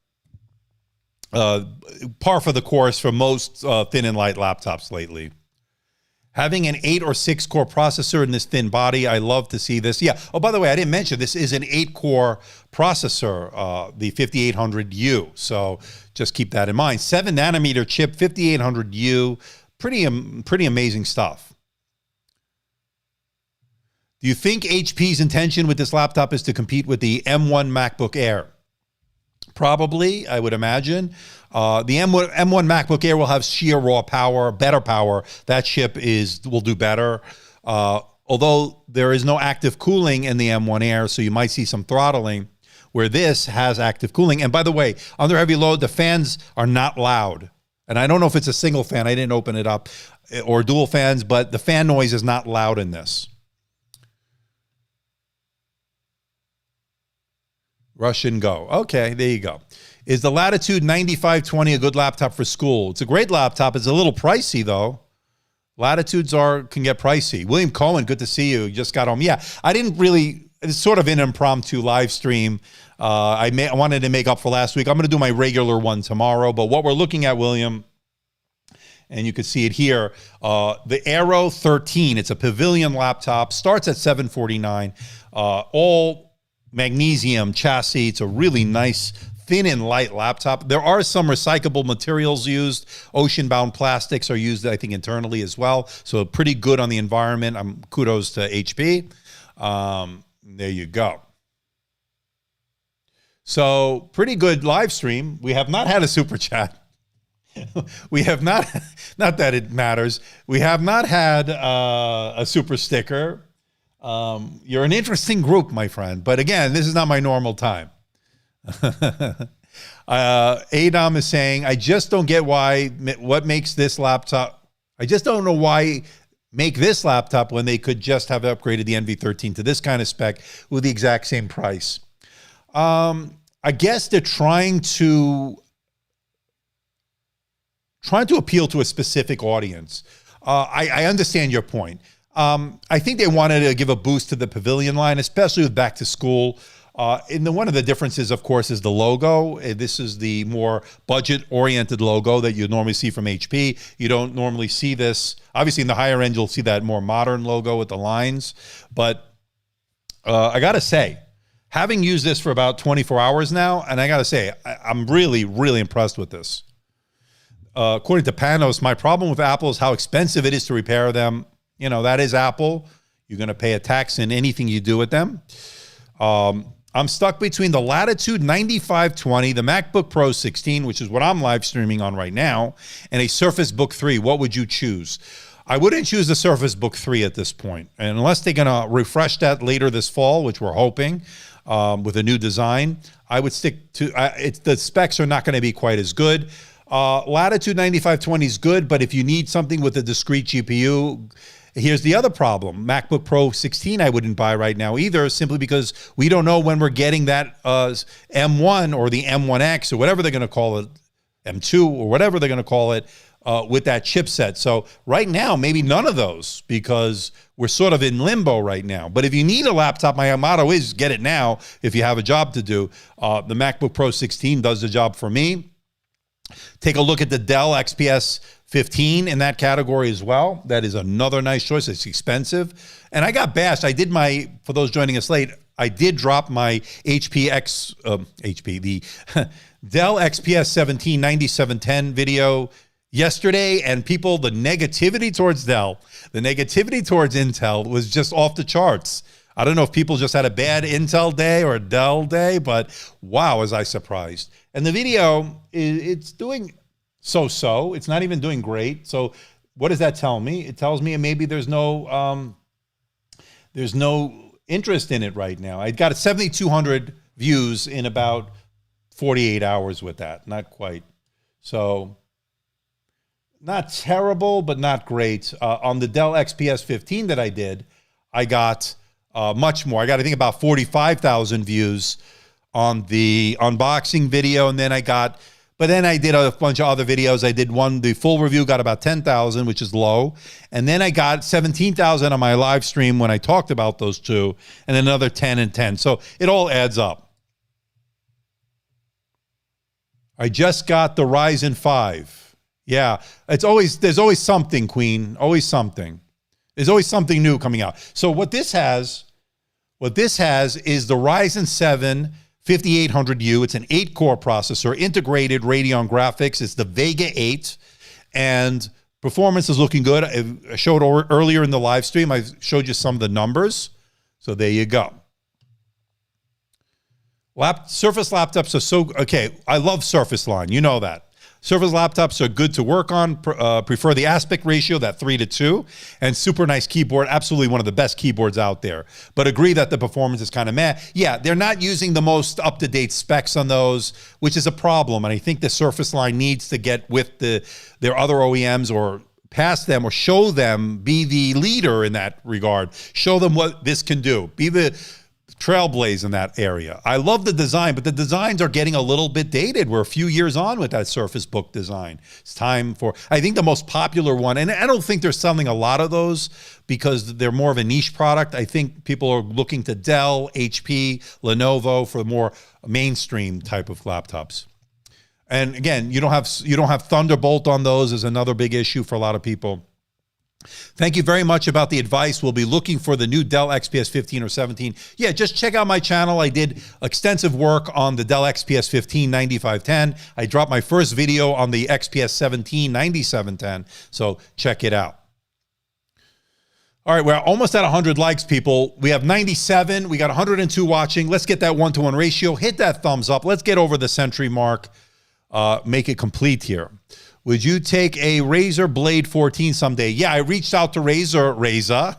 Speaker 1: par for the course for most thin and light laptops lately. Having an 8 or 6 core processor in this thin body, I love to see this. Yeah. Oh, by the way, I didn't mention this is an 8-core processor, the 5800U. So just keep that in mind. 7-nanometer chip, 5800U. Pretty amazing stuff. Do you think HP's intention with this laptop is to compete with the M1 MacBook Air? Probably, I would imagine. The M1 MacBook Air will have sheer raw power, better power. That chip will do better. Although there is no active cooling in the M1 Air, so you might see some throttling, where this has active cooling. And by the way, under heavy load, the fans are not loud. And I don't know if it's a single fan. I didn't open it up, or dual fans, but the fan noise is not loud in this. Russian Go. Okay, there you go. Is the Latitude 9520 a good laptop for school? It's a great laptop. It's a little pricey, though. Latitudes can get pricey. William Cohen, good to see you. You just got home. Yeah, I didn't really, it's sort of an impromptu live stream. I wanted to make up for last week. I'm going to do my regular one tomorrow. But what we're looking at, William, and you can see it here, the Aero 13. It's a Pavilion laptop. Starts at $749. All magnesium chassis. It's a really nice, thin and light laptop. There are some recyclable materials used. Ocean-bound plastics are used, I think, internally as well. So pretty good on the environment. Kudos to HP. There you go. So pretty good live stream. We have not had a super chat. We have not that it matters. We have not had a super sticker. You're an interesting group, my friend. But again, this is not my normal time. Adam is saying, I just don't get what makes this laptop. I just don't know why make this laptop when they could just have upgraded the NV13 to this kind of spec with the exact same price. I guess they're trying to appeal to a specific audience. I understand your point. I think they wanted to give a boost to the Pavilion line, especially with back to school. One of the differences, of course, is the logo. This is the more budget-oriented logo that you normally see from HP. You don't normally see this. Obviously, in the higher end, you'll see that more modern logo with the lines. But I got to say, having used this for about 24 hours now, and I got to say, I'm really, really impressed with this. According to Panos, my problem with Apple is how expensive it is to repair them. You know, that is Apple. You're going to pay a tax in anything you do with them. I'm stuck between the Latitude 9520, the MacBook Pro 16, which is what I'm live streaming on right now, and a Surface Book 3. What would you choose? I wouldn't choose the Surface Book 3 at this point. And unless they're going to refresh that later this fall, which we're hoping, with a new design, I would stick to the specs are not going to be quite as good. Latitude 9520 is good, but if you need something with a discrete GPU, here's the other problem. MacBook Pro 16 I wouldn't buy right now either, simply because we don't know when we're getting that M1 or the M1X or whatever they're going to call it, M2 or whatever they're going to call it, with that chipset. So right now, maybe none of those, because we're sort of in limbo right now. But if you need a laptop, my motto is get it now if you have a job to do. The MacBook Pro 16 does the job for me. Take a look at the Dell XPS 15 in that category as well. That is another nice choice. It's expensive. And I got bashed. For those joining us late, I did drop my the Dell XPS 17 9710 video yesterday, and people, the negativity towards Dell, the negativity towards Intel was just off the charts. I don't know if people just had a bad Intel day or a Dell day, but wow, was I surprised. And the video, it's doing so-so. It's not even doing great. So what does that tell me? It tells me maybe there's no interest in it right now. I got 7,200 views in about 48 hours with that. Not quite. So not terrible, but not great. On the Dell XPS 15 that I did, I got much more. I got, I think, about 45,000 views on the unboxing video. And then but But then I did a bunch of other videos. I did one, the full review got about 10,000, which is low. And then I got 17,000 on my live stream when I talked about those two, and then another 10 and 10. So it all adds up. I just got the Ryzen 5. Yeah, there's always something, Queen, always something. There's always something new coming out. So what this has is the Ryzen 7 5800U. It's an 8-core processor, integrated Radeon graphics. It's the Vega 8, and performance is looking good. I showed earlier in the live stream, I showed you some of the numbers. So there you go. Surface laptops are so, okay, I love Surface Line. You know that. Surface laptops are good to work on, prefer the aspect ratio, that 3:2, and super nice keyboard, absolutely one of the best keyboards out there. But agree that the performance is kind of meh. Yeah, they're not using the most up-to-date specs on those, which is a problem, and I think the Surface Line needs to get with their other OEMs or past them or show them, be the leader in that regard. Show them what this can do. Be the trailblaze in that area. I love the design, but the designs are getting a little bit dated. We're a few years on with that Surface Book design. It's time for, I think the most popular one, and I don't think they're selling a lot of those because they're more of a niche product. I think people are looking to Dell, HP, Lenovo for more mainstream type of laptops. And again, you don't have Thunderbolt on those is another big issue for a lot of people. Thank you very much about the advice. We'll be looking for the new Dell XPS 15 or 17. Yeah, just check out my channel. I did extensive work on the Dell XPS 15 9510. I dropped my first video on the XPS 17 9710. So check it out. All right, we're almost at 100 likes, people. We have 97. We got 102 watching. Let's get that 1-to-1 ratio. Hit that thumbs up. Let's get over the century mark. Make it complete here. Would you take a Razer Blade 14 someday? Yeah, I reached out to Razer.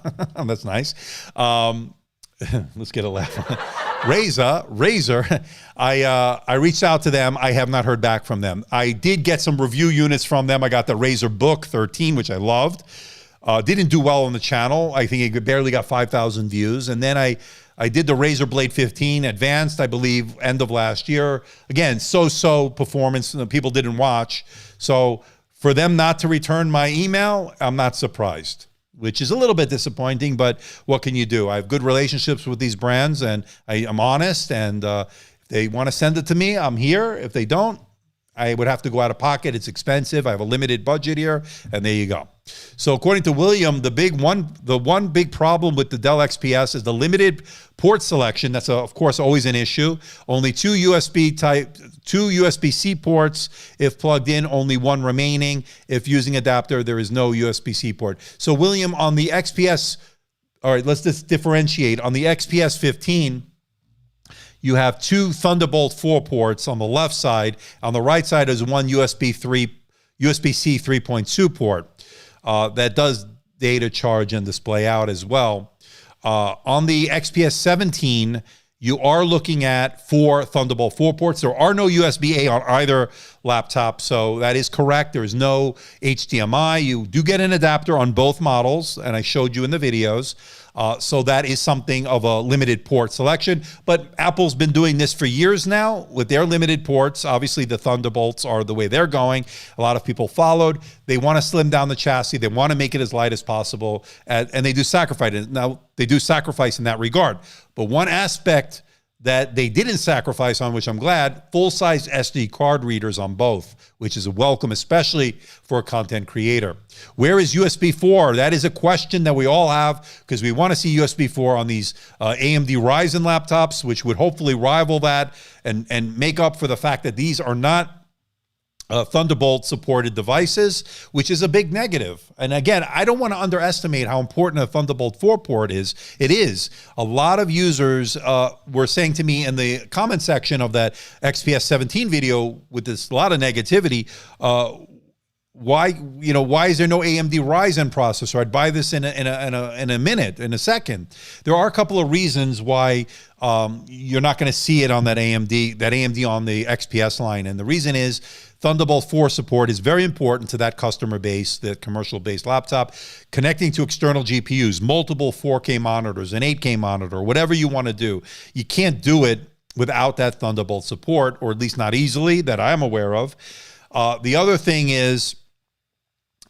Speaker 1: That's nice. Let's get a laugh. Razer. I reached out to them. I have not heard back from them. I did get some review units from them. I got the Razer Book 13, which I loved. Didn't do well on the channel. I think it barely got 5,000 views. And then I did the Razer Blade 15 Advanced, I believe, end of last year. Again, so-so performance. People didn't watch. So for them not to return my email, I'm not surprised, which is a little bit disappointing, but what can you do? I have good relationships with these brands, and I'm honest, and if they want to send it to me, I'm here. If they don't, I would have to go out of pocket. It's expensive. I have a limited budget here, and there you go. So according to William, the one big problem with the Dell XPS is the limited port selection. That's of course always an issue. Only two USB-C ports if plugged in, only one remaining. If using adapter, there is no USB-C port. So William, on the XPS, all right, let's just differentiate. On the XPS 15, you have two Thunderbolt 4 ports on the left side. On the right side is one USB-C 3.2 port. That does data charge and display out as well. On the XPS 17, you are looking at 4 Thunderbolt 4 ports. There are no USB-A on either laptop, so that is correct. There is no HDMI. You do get an adapter on both models, and I showed you in the videos. So that is something of a limited port selection. But Apple's been doing this for years now with their limited ports. Obviously, the Thunderbolts are the way they're going. A lot of people followed. They want to slim down the chassis. They want to make it as light as possible. And they do sacrifice it. Now, they do sacrifice in that regard. But one aspect that they didn't sacrifice on, which I'm glad, full-size SD card readers on both, which is a welcome, especially for a content creator. Where is USB 4? That is a question that we all have because we want to see USB 4 on these AMD Ryzen laptops, which would hopefully rival that and make up for the fact that these are not Thunderbolt supported devices, which is a big negative. And again, I don't want to underestimate how important a Thunderbolt 4 port is. It is. A lot of users were saying to me in the comment section of that XPS 17 video with this a lot of negativity, why is there no AMD Ryzen processor? I'd buy this in a minute, in a second. There are a couple of reasons why you're not going to see it on that AMD on the XPS line. And the reason is Thunderbolt 4 support is very important to that customer base, that commercial-based laptop. Connecting to external GPUs, multiple 4K monitors, an 8K monitor, whatever you want to do. You can't do it without that Thunderbolt support, or at least not easily that I'm aware of. The other thing is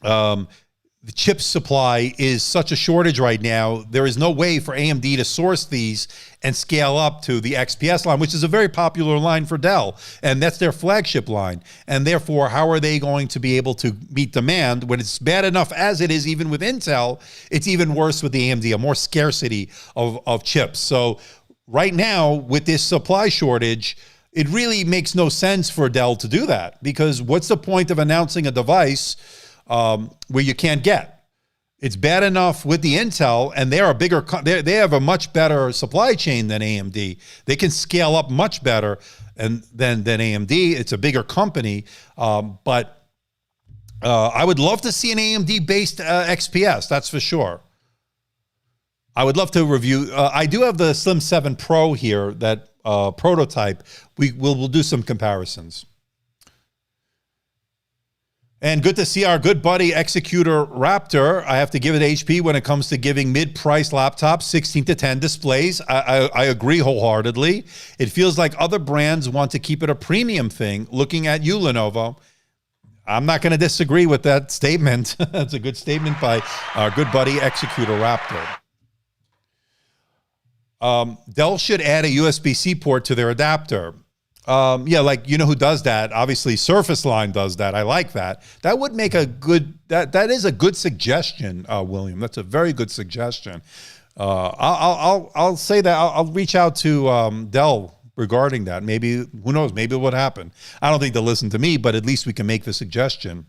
Speaker 1: the chip supply is such a shortage right now. There is no way for AMD to source these and scale up to the XPS line, which is a very popular line for Dell, and that's their flagship line. And therefore, how are they going to be able to meet demand when it's bad enough as it is even with Intel? It's even worse with the AMD, a more scarcity of chips. So right now, with this supply shortage, it really makes no sense for Dell to do that, because what's the point of announcing a device where you can't get? It's bad enough with the Intel, and they're a bigger, they have a much better supply chain than AMD. They can scale up much better than AMD. It's a bigger company, but I would love to see an AMD-based XPS, that's for sure. I would love to review. I do have the Slim 7 Pro here, that prototype. We'll do some comparisons. And good to see our good buddy Executor Raptor. I have to give it HP when it comes to giving mid-price laptops 16 to 10 displays. I agree wholeheartedly. It feels like other brands want to keep it a premium thing. Looking at you, Lenovo, I'm not going to disagree with that statement. That's a good statement by our good buddy Executor Raptor. Dell should add a USB-C port to their adapter. Yeah, like, you know who does that? Obviously, Surface Line does that. I like that. That would make a good, that is a good suggestion, William. That's a very good suggestion. I'll say that. I'll reach out to Dell regarding that. Maybe, who knows, maybe it would happen. I don't think they'll listen to me, but at least we can make the suggestion.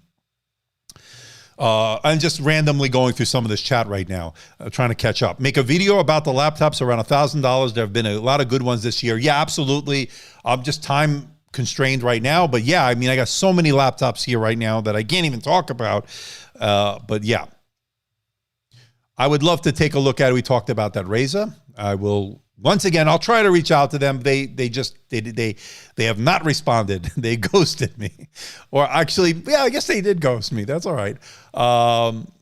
Speaker 1: I'm just randomly going through some of this chat right now, trying to catch up. Make a video about the laptops around $1,000. There have been a lot of good ones this year. Yeah, absolutely. I'm just time constrained right now. But yeah, I mean, I got so many laptops here right now that I can't even talk about. But yeah, I would love to take a look at it. We talked about that Razer. I will. Once again, I'll try to reach out to them. They have not responded. They ghosted me. Or actually, yeah, I guess they did ghost me. That's all right.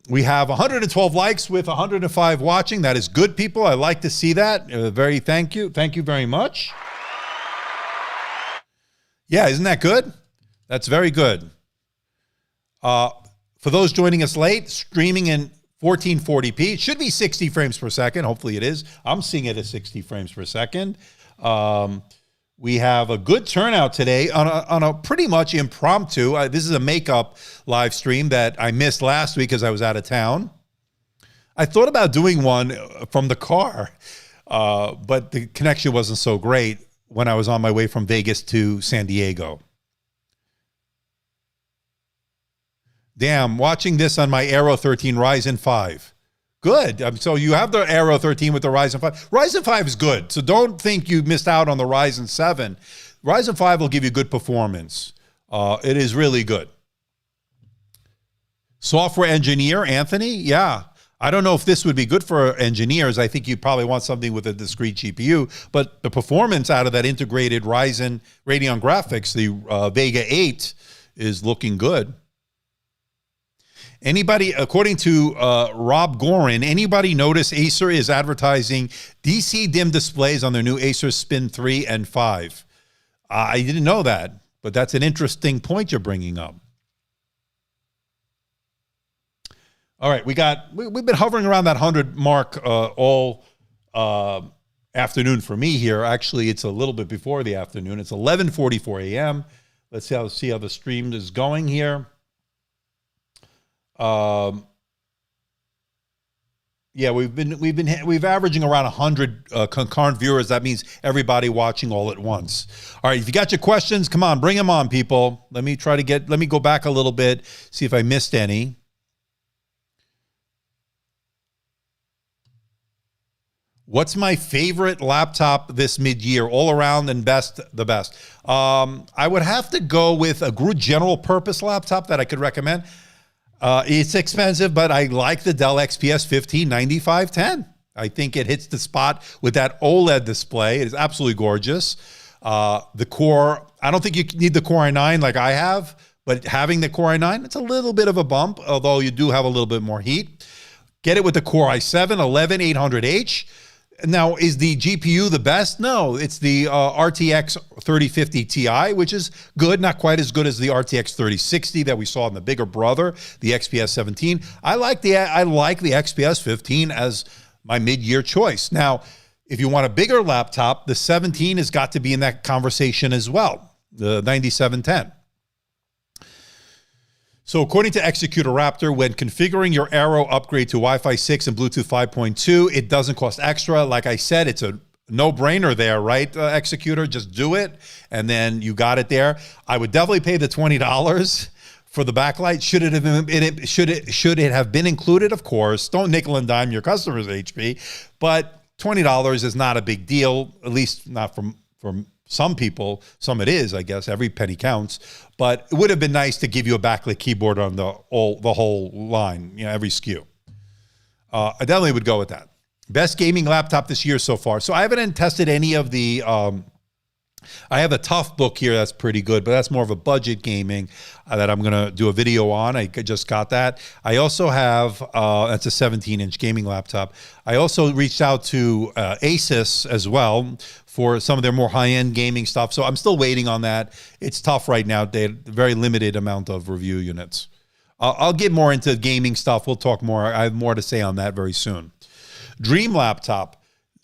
Speaker 1: We have 112 likes with 105 watching. That is good, people. I like to see that. Thank you. Thank you very much. Yeah, isn't that good? That's very good. For those joining us late, streaming in 1440p. It should be 60 frames per second. Hopefully it is. I'm seeing it at 60 frames per second. We have a good turnout today on a pretty much impromptu. This is a makeup live stream that I missed last week because I was out of town. I thought about doing one from the car, but the connection wasn't so great when I was on my way from Vegas to San Diego. Damn, watching this on my Aero 13 Ryzen 5. Good. So you have the Aero 13 with the Ryzen 5. Ryzen 5 is good, so don't think you missed out on the Ryzen 7. Ryzen 5 will give you good performance. It is really good. Software engineer, Anthony? Yeah. I don't know if this would be good for engineers. I think you probably want something with a discrete GPU, but the performance out of that integrated Ryzen Radeon graphics, the Vega 8, is looking good. Anybody, according to Rob Gorin, anybody notice Acer is advertising DC dim displays on their new Acer Spin 3 and 5? I didn't know that, but that's an interesting point you're bringing up. All right, we've been hovering around that 100 mark all afternoon for me here. Actually, it's a little bit before the afternoon. It's 11:44 a.m. Let's see how the stream is going here. Yeah, we've averaging around 100 concurrent viewers. That means everybody watching all at once. All right, if you got your questions, come on, bring them on, people. Let me go back a little bit, see if I missed any. What's my favorite laptop this mid-year, all around and the best? I would have to go with a good general purpose laptop that I could recommend. It's expensive, but I like the Dell XPS 159510. I think it hits the spot with that OLED display. It is absolutely gorgeous. The Core, I don't think you need the Core i9 like I have, but having the Core i9, it's a little bit of a bump, although you do have a little bit more heat. Get it with the Core i7 11800H. Now, is the GPU the best? No, it's the RTX 3050 Ti, which is good, not quite as good as the RTX 3060 that we saw in the bigger brother, the XPS 17. I like the XPS 15 as my mid-year choice. Now, if you want a bigger laptop, the 17 has got to be in that conversation as well, the 9710. So according to Executor Raptor, when configuring your Aero upgrade to Wi-Fi 6 and Bluetooth 5.2, it doesn't cost extra. Like I said, it's a no-brainer there, right, Executor? Just do it, and then you got it there. I would definitely pay the $20 for the backlight. Should it have been included? Of course. Don't nickel and dime your customers, HP. But $20 is not a big deal, at least not from some people. Some it is, I guess. Every penny counts. But it would have been nice to give you a backlit keyboard on the whole line, every SKU. I definitely would go with that. Best gaming laptop this year so far. So I haven't tested any of the... I have a Tough book here that's pretty good, but that's more of a budget gaming that I'm going to do a video on. I just got that. I also have, that's a 17-inch gaming laptop. I also reached out to Asus as well for some of their more high-end gaming stuff. So I'm still waiting on that. It's tough right now. They have a very limited amount of review units. I'll get more into gaming stuff. We'll talk more. I have more to say on that very soon. Dream laptop.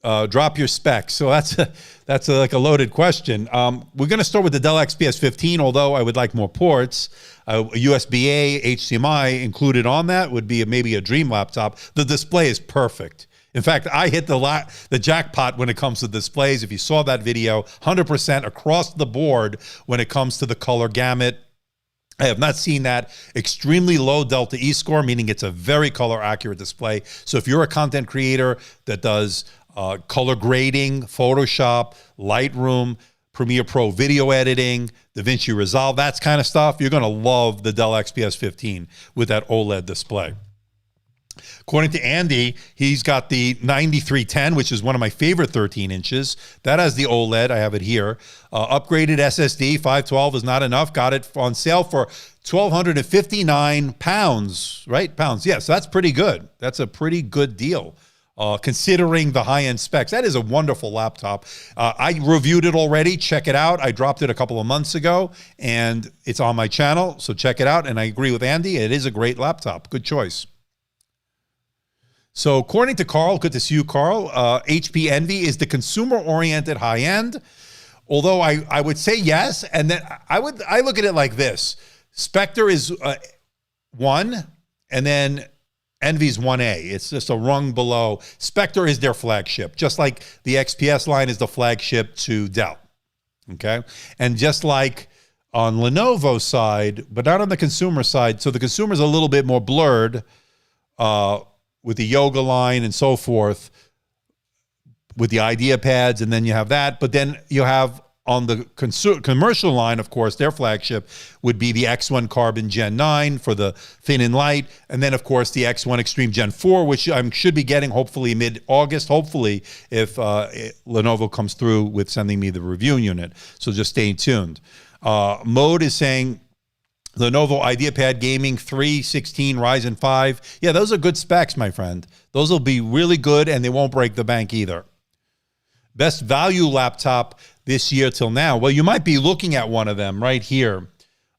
Speaker 1: Drop your specs. So that's like a loaded question. We're going to start with the Dell XPS 15, although I would like more ports. USB-A, HDMI included on that would be maybe a dream laptop. The display is perfect. In fact, I hit the jackpot when it comes to displays. If you saw that video, 100% across the board when it comes to the color gamut. I have not seen that. Extremely low Delta E score, meaning it's a very color accurate display. So if you're a content creator that does color grading, Photoshop, Lightroom, Premiere Pro video editing, DaVinci Resolve, that kind of stuff, you're going to love the Dell XPS 15 with that OLED display. According to Andy, he's got the 9310, which is one of my favorite 13 inches. That has the OLED. I have it here. Upgraded SSD, 512 is not enough. Got it on sale for £1,259, right? Pounds. Yes, that's pretty good. That's a pretty good deal. Considering the high-end specs. That is a wonderful laptop. I reviewed it already. Check it out. I dropped it a couple of months ago, and it's on my channel, so check it out. And I agree with Andy. It is a great laptop. Good choice. So according to Carl, good to see you, Carl, HP Envy is the consumer-oriented high-end, although I would say yes, and then I look at it like this. Spectre is 1, and then Envy's 1A. It's just a rung below. Spectre is their flagship, just like the XPS line is the flagship to Dell. Okay? And just like on Lenovo's side, but not on the consumer side, so the consumer's a little bit more blurred with the Yoga line and so forth, with the Idea pads, and then you have that. But then you have on the commercial line, of course, their flagship would be the X1 Carbon Gen 9 for the thin and light. And then, of course, the X1 Extreme Gen 4, which I should be getting hopefully mid-August, hopefully, if Lenovo comes through with sending me the review unit. So just stay tuned. Mode is saying Lenovo IdeaPad Gaming 316 Ryzen 5. Yeah, those are good specs, my friend. Those will be really good, and they won't break the bank either. Best value laptop this year till now. Well, you might be looking at one of them right here.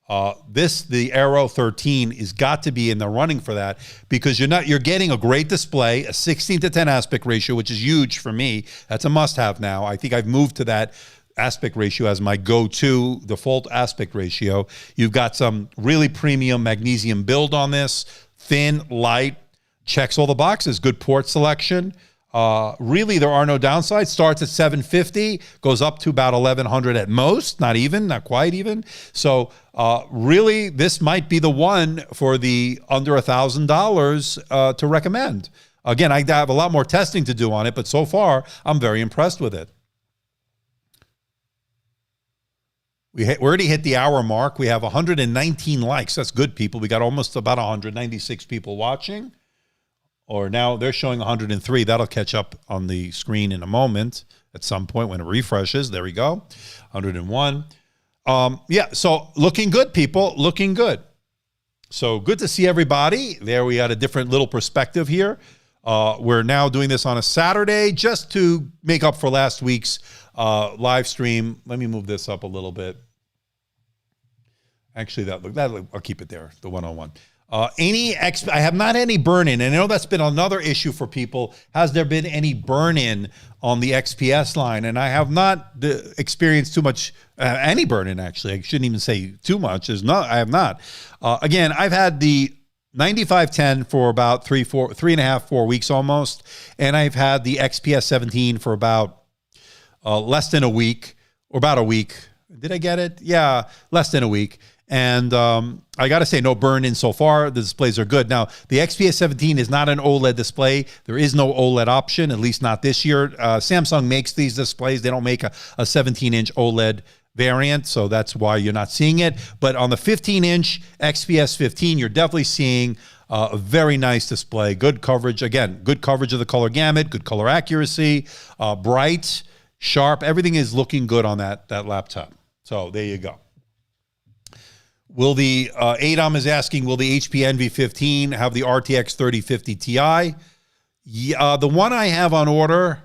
Speaker 1: The Aero 13 has got to be in the running for that because you're getting a great display, a 16:10 aspect ratio, which is huge for me. That's a must-have now. I think I've moved to that aspect ratio as my go-to default aspect ratio. You've got some really premium magnesium build on this, thin, light, checks all the boxes, good port selection. Really, there are no downsides. Starts at $750, goes up to about $1,100 at most, not quite even. So really, this might be the one for the under $1,000 to recommend. Again, I have a lot more testing to do on it, but so far, I'm very impressed with it. We already hit the hour mark. We have 119 likes. That's good, people. We got almost about 196 people watching. Or now they're showing 103. That'll catch up on the screen in a moment at some point when it refreshes. There we go. 101. Yeah, so looking good, people. Looking good. So good to see everybody. There we got a different little perspective here. We're now doing this on a Saturday just to make up for last week's live stream. Let me move this up a little bit. Actually, I'll keep it there, the 101. I have not any burn-in, and I know that's been another issue for people. Has there been any burn-in on the XPS line? And I have not experienced too much, any burn-in, actually. I shouldn't even say too much. I have not. Again, I've had the 9510 for about 3.5, 4 weeks almost, and I've had the XPS 17 for about less than a week, or about a week. Did I get it? Yeah, less than a week. And I got to say, no burn-in so far. The displays are good. Now, the XPS 17 is not an OLED display. There is no OLED option, at least not this year. Samsung makes these displays. They don't make a 17-inch OLED variant, so that's why you're not seeing it. But on the 15-inch XPS 15, you're definitely seeing a very nice display. Good coverage. Again, good coverage of the color gamut, good color accuracy, bright, sharp. Everything is looking good on that laptop. So there you go. Will the Adam is asking, will the HP Envy 15 have the RTX 3050 Ti? Yeah, the one I have on order,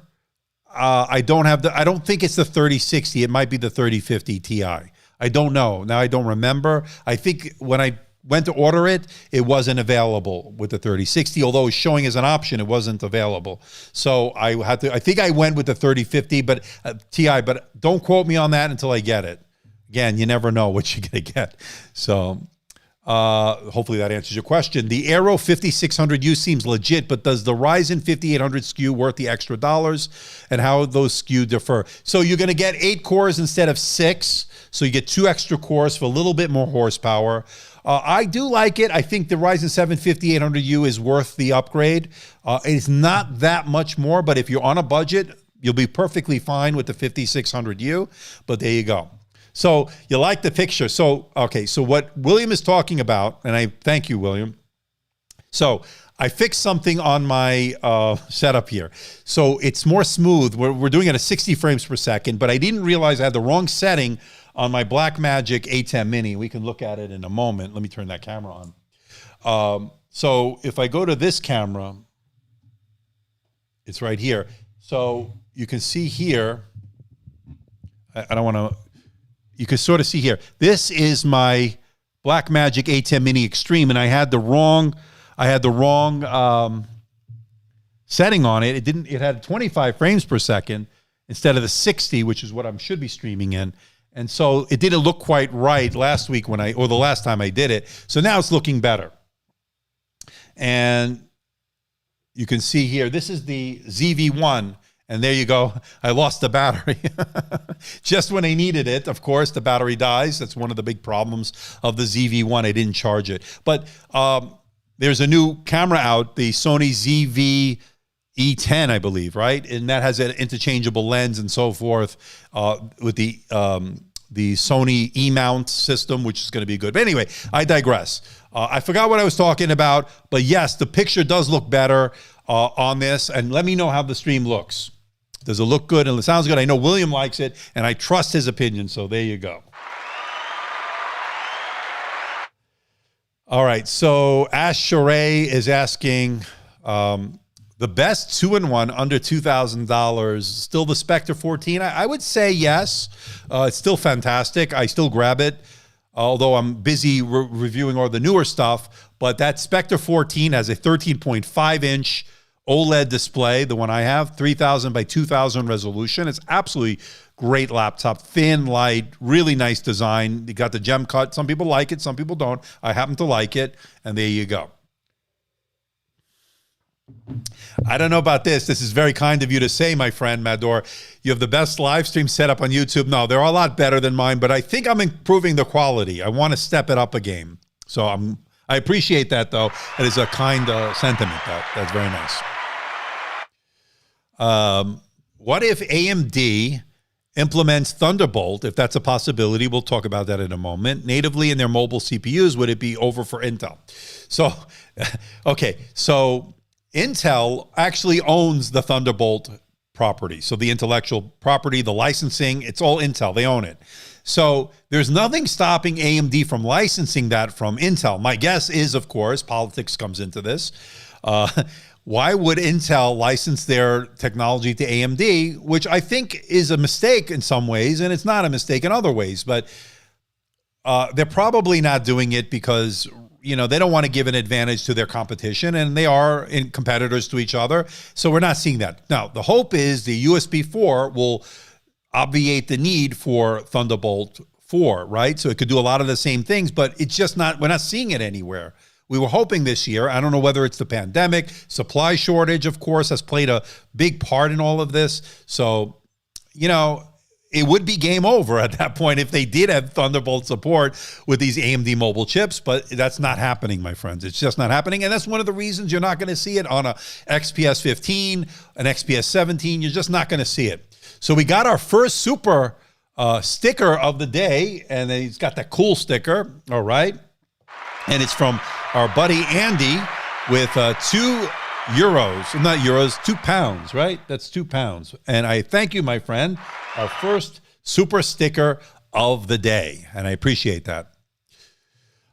Speaker 1: I don't think it's the 3060. It might be the 3050 Ti. I don't know. Now I don't remember. I think when I went to order it, it wasn't available with the 3060, although it was showing as an option, it wasn't available. So I think I went with the 3050 Ti, but don't quote me on that until I get it. Again, you never know what you're going to get. So hopefully that answers your question. The Aero 5600U seems legit, but does the Ryzen 5800 SKU worth the extra dollars, and how those SKU differ? So you're going to get 8 cores instead of 6. So you get 2 extra cores for a little bit more horsepower. I do like it. I think the Ryzen 7 5800U is worth the upgrade. It's not that much more, but if you're on a budget, you'll be perfectly fine with the 5600U. But there you go. So you like the picture. So, okay, so what William is talking about, and I thank you, William. So I fixed something on my setup here. So it's more smooth. We're doing it at 60 frames per second, but I didn't realize I had the wrong setting on my Blackmagic A10 Mini. We can look at it in a moment. Let me turn that camera on. So if I go to this camera, it's right here. So you can see here, I don't want to, you can sort of see here. This is my Blackmagic A10 Mini Extreme, and I had the wrong setting on it. It had 25 frames per second instead of the 60, which is what I should be streaming in. And so it didn't look quite right last week or the last time I did it. So now it's looking better. And you can see here, this is the ZV-1. And there you go. I lost the battery. Just when I needed it, of course, the battery dies. That's one of the big problems of the ZV-1. I didn't charge it. But there's a new camera out, the Sony ZV-E10, I believe, right? And that has an interchangeable lens and so forth with the Sony E-mount system, which is going to be good. But anyway, I digress. I forgot what I was talking about. But yes, the picture does look better on this. And let me know how the stream looks. Does it look good? And it sounds good. I know William likes it, and I trust his opinion, so there you go. All right, so Ash Sheree is asking, the best 2-in-1 under $2,000, still the Spectre 14? I would say yes. It's still fantastic. I still grab it, although I'm busy reviewing all the newer stuff. But that Spectre 14 has a 13.5-inch OLED display, the one I have, 3000 by 2000 resolution. It's absolutely great laptop, thin, light, really nice design. You got the gem cut. Some people like it, some people don't. I happen to like it, and there you go. I don't know about this. This is very kind of you to say, my friend Mador. You have the best live stream setup on YouTube. No, they're a lot better than mine, but I think I'm improving the quality. I want to step it up a game. So I appreciate that, though. It is a kind sentiment. That's very nice. What if AMD implements Thunderbolt, if that's a possibility? We'll talk about that in a moment. Natively in their mobile CPUs, would it be over for Intel? So, okay, so Intel actually owns the Thunderbolt property. So the intellectual property, the licensing, it's all Intel. They own it. So there's nothing stopping AMD from licensing that from Intel. My guess is, of course, politics comes into this. why would Intel license their technology to AMD, which I think is a mistake in some ways, and it's not a mistake in other ways, but they're probably not doing it because, you know, they don't want to give an advantage to their competition, and they are competitors to each other. So we're not seeing that. Now, the hope is the USB 4 will obviate the need for Thunderbolt 4, right? So it could do a lot of the same things, but it's just not, we're not seeing it anywhere. We were hoping this year. I don't know whether it's the pandemic, supply shortage, of course, has played a big part in all of this. So, you know, it would be game over at that point if they did have Thunderbolt support with these AMD mobile chips, but that's not happening, my friends. It's just not happening, and that's one of the reasons you're not going to see it on a XPS 15, an XPS 17. You're just not going to see it. So we got our first super sticker of the day, and he's got that cool sticker, all right? And it's from our buddy Andy with 2 euros, not euros, 2 pounds, right? That's 2 pounds. And I thank you, my friend, our first super sticker of the day. And I appreciate that.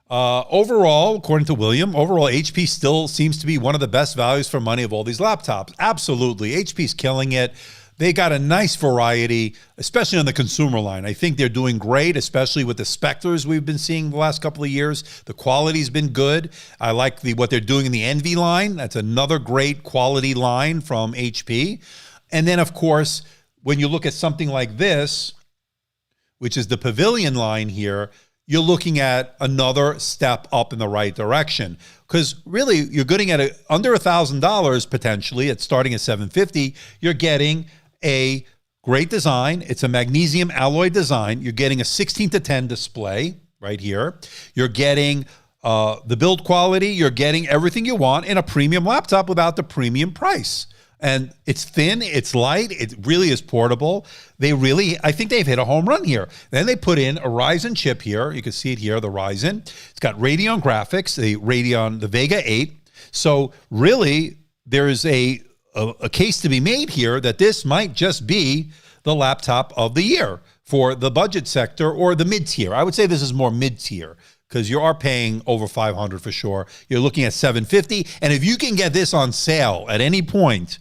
Speaker 1: Overall, according to William, overall, HP still seems to be one of the best values for money of all these laptops. Absolutely. HP's killing it. They got a nice variety, especially on the consumer line. I think they're doing great, especially with the Spectres we've been seeing the last couple of years. The quality's been good. I like what they're doing in the Envy line. That's another great quality line from HP. And then, of course, when you look at something like this, which is the Pavilion line here, you're looking at another step up in the right direction. Because really, you're getting at under $1,000 potentially. It's starting at $750. You're getting a great design. It's a magnesium alloy design. You're getting a 16:10 display right here. You're getting the build quality. You're getting everything you want in a premium laptop without the premium price. And it's thin, it's light, it really is portable. I think they've hit a home run here. Then they put in a Ryzen chip here. You can see it here, the Ryzen. It's got Radeon graphics, the Vega 8. So really, there is a case to be made here that this might just be the laptop of the year for the budget sector or the mid-tier. I would say this is more mid-tier because you are paying over $500 for sure. You're looking at $750, and if you can get this on sale at any point,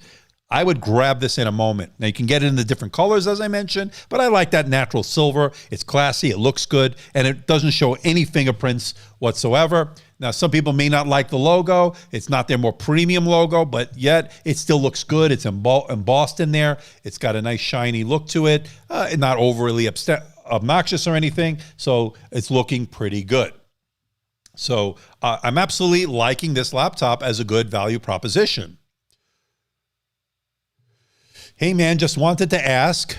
Speaker 1: I would grab this in a moment. Now, you can get it in the different colors, as I mentioned, but I like that natural silver. It's classy, it looks good, and it doesn't show any fingerprints whatsoever. Now, some people may not like the logo. It's not their more premium logo, but yet it still looks good. It's embossed in there. It's got a nice shiny look to it, not overly obnoxious or anything, so it's looking pretty good. So I'm absolutely liking this laptop as a good value proposition. Hey man, just wanted to ask,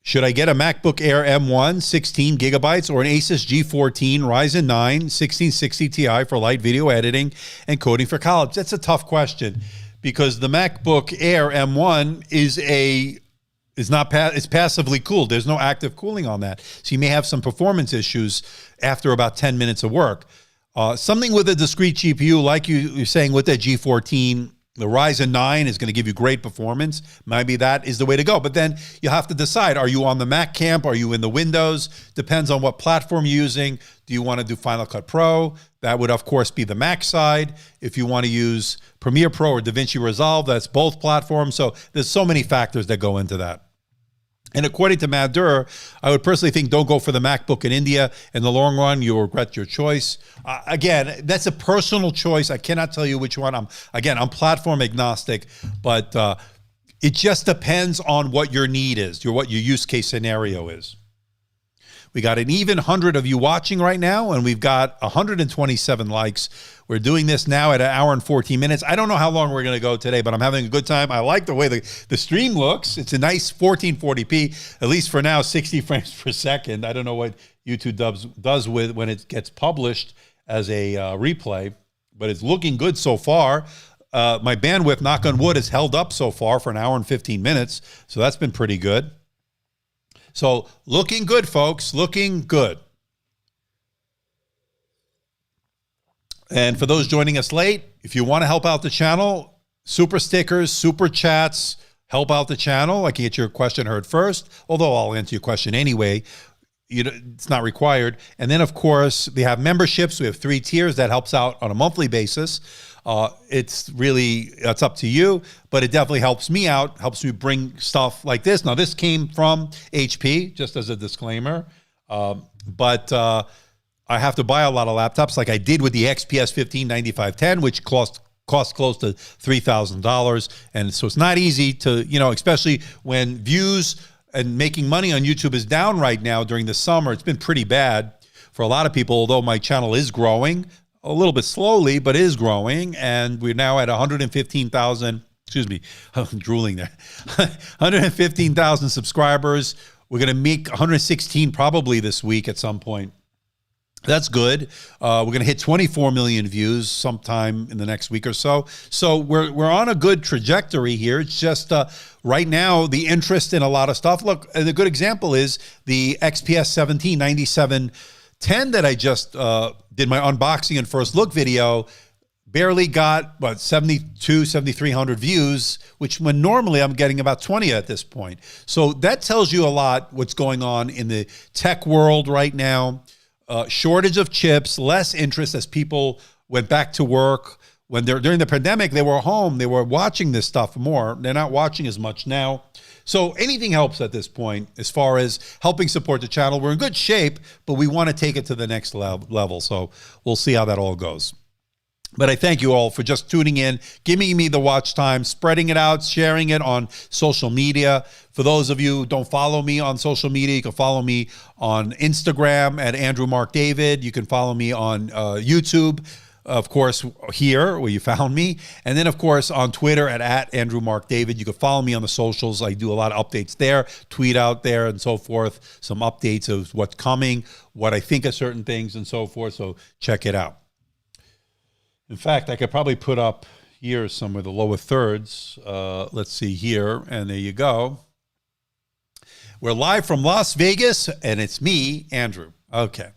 Speaker 1: should I get a MacBook Air M1 16 gigabytes or an Asus G14 Ryzen 9 1660 Ti for light video editing and coding for college? That's a tough question because the MacBook Air M1 is passively cooled. There's no active cooling on that. So you may have some performance issues after about 10 minutes of work. Something with a discrete GPU, like you're saying with the G14, the Ryzen 9 is going to give you great performance. Maybe that is the way to go. But then you have to decide, are you on the Mac camp? Are you in the Windows? Depends on what platform you're using. Do you want to do Final Cut Pro? That would, of course, be the Mac side. If you want to use Premiere Pro or DaVinci Resolve, that's both platforms. So there's so many factors that go into that. And according to Madur, I would personally think don't go for the MacBook in India. In the long run, you'll regret your choice. Again, that's a personal choice. I cannot tell you which one. I'm platform agnostic, but it just depends on what your need is, what your use case scenario is. We got an even 100 of you watching right now, and we've got 127 likes. We're doing this now at 1 hour and 14 minutes. I don't know how long we're going to go today, but I'm having a good time. I like the way the stream looks. It's a nice 1440p, at least for now, 60 frames per second. I don't know what YouTube does with when it gets published as a replay, but it's looking good so far. My bandwidth, knock on wood, has held up so far for 1 hour and 15 minutes, so that's been pretty good. So looking good, folks, looking good. And for those joining us late, if you want to help out the channel, super stickers, super chats, help out the channel. I can get your question heard first, although I'll answer your question anyway. it's not required. And then, of course, we have memberships. We have 3 tiers that helps out on a monthly basis. It's up to you, but it definitely helps me out, helps me bring stuff like this. Now, this came from HP, just as a disclaimer, but I have to buy a lot of laptops like I did with the XPS 159510, which cost close to $3,000. And so it's not easy to, especially when views and making money on YouTube is down right now during the summer. It's been pretty bad for a lot of people, although my channel is growing a little bit slowly, but is growing. And we're now at 115,000, excuse me, I'm drooling there, 115,000 subscribers. We're going to make 116 probably this week at some point. That's good. We're going to hit 24 million views sometime in the next week or so. So we're on a good trajectory here. It's just right now the interest in a lot of stuff. Look, a good example is the XPS 179710 that I just did my unboxing and first look video. Barely got, 7,300 views, which when normally I'm getting about 20 at this point. So that tells you a lot what's going on in the tech world right now. Shortage of chips, less interest as people went back to work. When during the pandemic, they were home, they were watching this stuff more. They're not watching as much now. So anything helps at this point as far as helping support the channel. We're in good shape, but we want to take it to the next level. So we'll see how that all goes. But I thank you all for just tuning in, giving me the watch time, spreading it out, sharing it on social media. For those of you who don't follow me on social media, you can follow me on Instagram at Andrew Mark David. You can follow me on YouTube, of course, here where you found me. And then, of course, on Twitter at Andrew Mark David. You can follow me on the socials. I do a lot of updates there, tweet out there and so forth, some updates of what's coming, what I think of certain things and so forth. So check it out. In fact, I could probably put up here somewhere the lower thirds. Let's see here, and there you go. We're live from Las Vegas, and it's me, Andrew. Okay.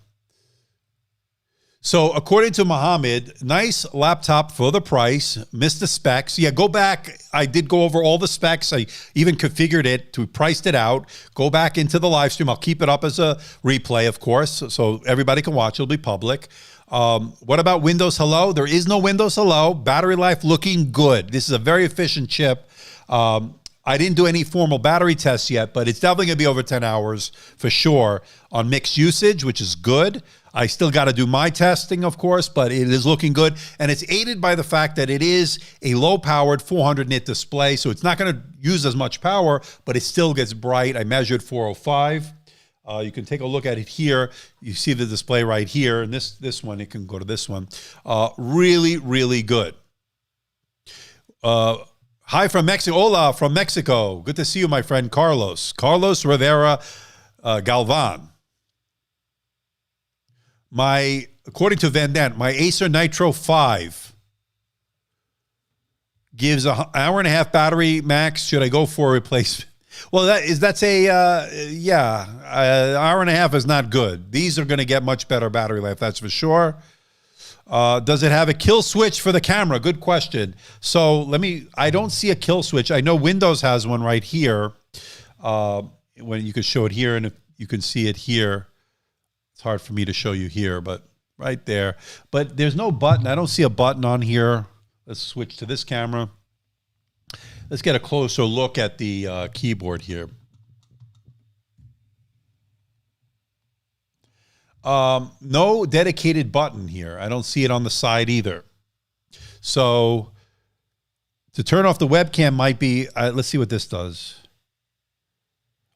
Speaker 1: So according to Mohammed, nice laptop for the price, missed the specs. Yeah, go back. I did go over all the specs. I even configured it to priced it out. Go back into the live stream. I'll keep it up as a replay, of course, so everybody can watch. It'll be public. What about Windows Hello? There is no Windows Hello. Battery life looking good. This is a very efficient chip. I didn't do any formal battery tests yet, but it's definitely going to be over 10 hours for sure on mixed usage, which is good. I still got to do my testing, of course, but it is looking good. And it's aided by the fact that it is a low-powered 400 nit display, so it's not going to use as much power, but it still gets bright. I measured 405. You can take a look at it here. You see the display right here. And this one, it can go to this one. Really, really good. Hi from Mexico. Hola from Mexico. Good to see you, my friend Carlos. Carlos Rivera Galvan. According to Van Dant, my Acer Nitro 5 gives an hour and a half battery max. Should I go for a replacement? Well, that's an hour and a half is not good. These are going to get much better battery life, that's for sure. Does it have a kill switch for the camera? Good question. So I don't see a kill switch. I know Windows has one right here. When you could show it here, and if you can see it here. It's hard for me to show you here, but right there. But there's no button. I don't see a button on here. Let's switch to this camera. Let's get a closer look at the keyboard here. No dedicated button here. I don't see it on the side either. So to turn off the webcam might be, let's see what this does.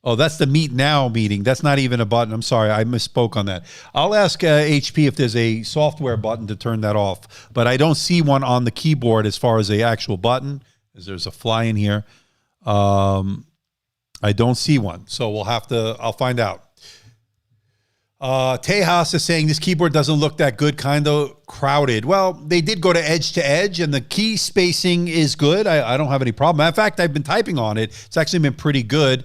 Speaker 1: Oh, that's the Meet Now meeting. That's not even a button. I'm sorry, I misspoke on that. I'll ask HP if there's a software button to turn that off, but I don't see one on the keyboard as far as the actual button. There's a fly in here. I don't see one, so I'll find out. Tejas is saying this keyboard doesn't look that good, kind of crowded. Well, they did go to edge, and the key spacing is good. I don't have any problem. In fact, I've been typing on it. It's actually been pretty good.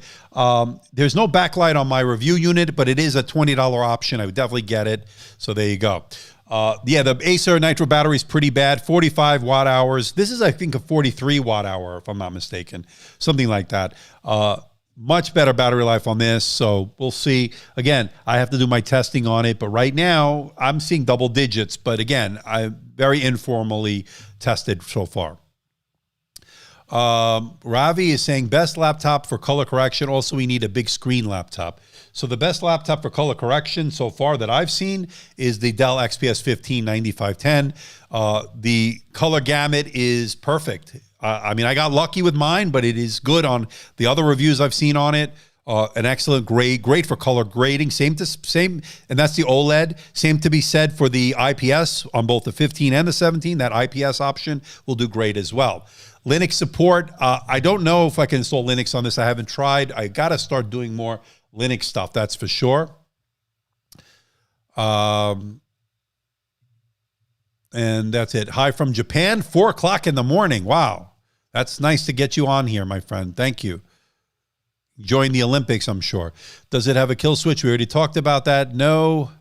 Speaker 1: There's no backlight on my review unit, but it is a $20 option. I would definitely get it. So there you go. Yeah, the Acer Nitro battery is pretty bad, 45 watt hours. This is, I think, a 43 watt hour, if I'm not mistaken, something like that. Much better battery life on this, so we'll see. Again, I have to do my testing on it, but right now I'm seeing double digits. But again, I very informally tested so far. Ravi is saying best laptop for color correction. Also, we need a big screen laptop. So the best laptop for color correction so far that I've seen is the Dell XPS 15 9510. The color gamut is perfect. I mean, I got lucky with mine, but it is good on the other reviews I've seen on it. An excellent grade, great for color grading. Same, and that's the OLED. Same to be said for the IPS on both the 15 and the 17. That IPS option will do great as well. Linux support. I don't know if I can install Linux on this. I haven't tried. I got to start doing more Linux stuff. That's for sure. And that's it. Hi from Japan, 4 o'clock in the morning. Wow. That's nice to get you on here, my friend. Thank you. Join the Olympics, I'm sure. Does it have a kill switch? We already talked about that. No.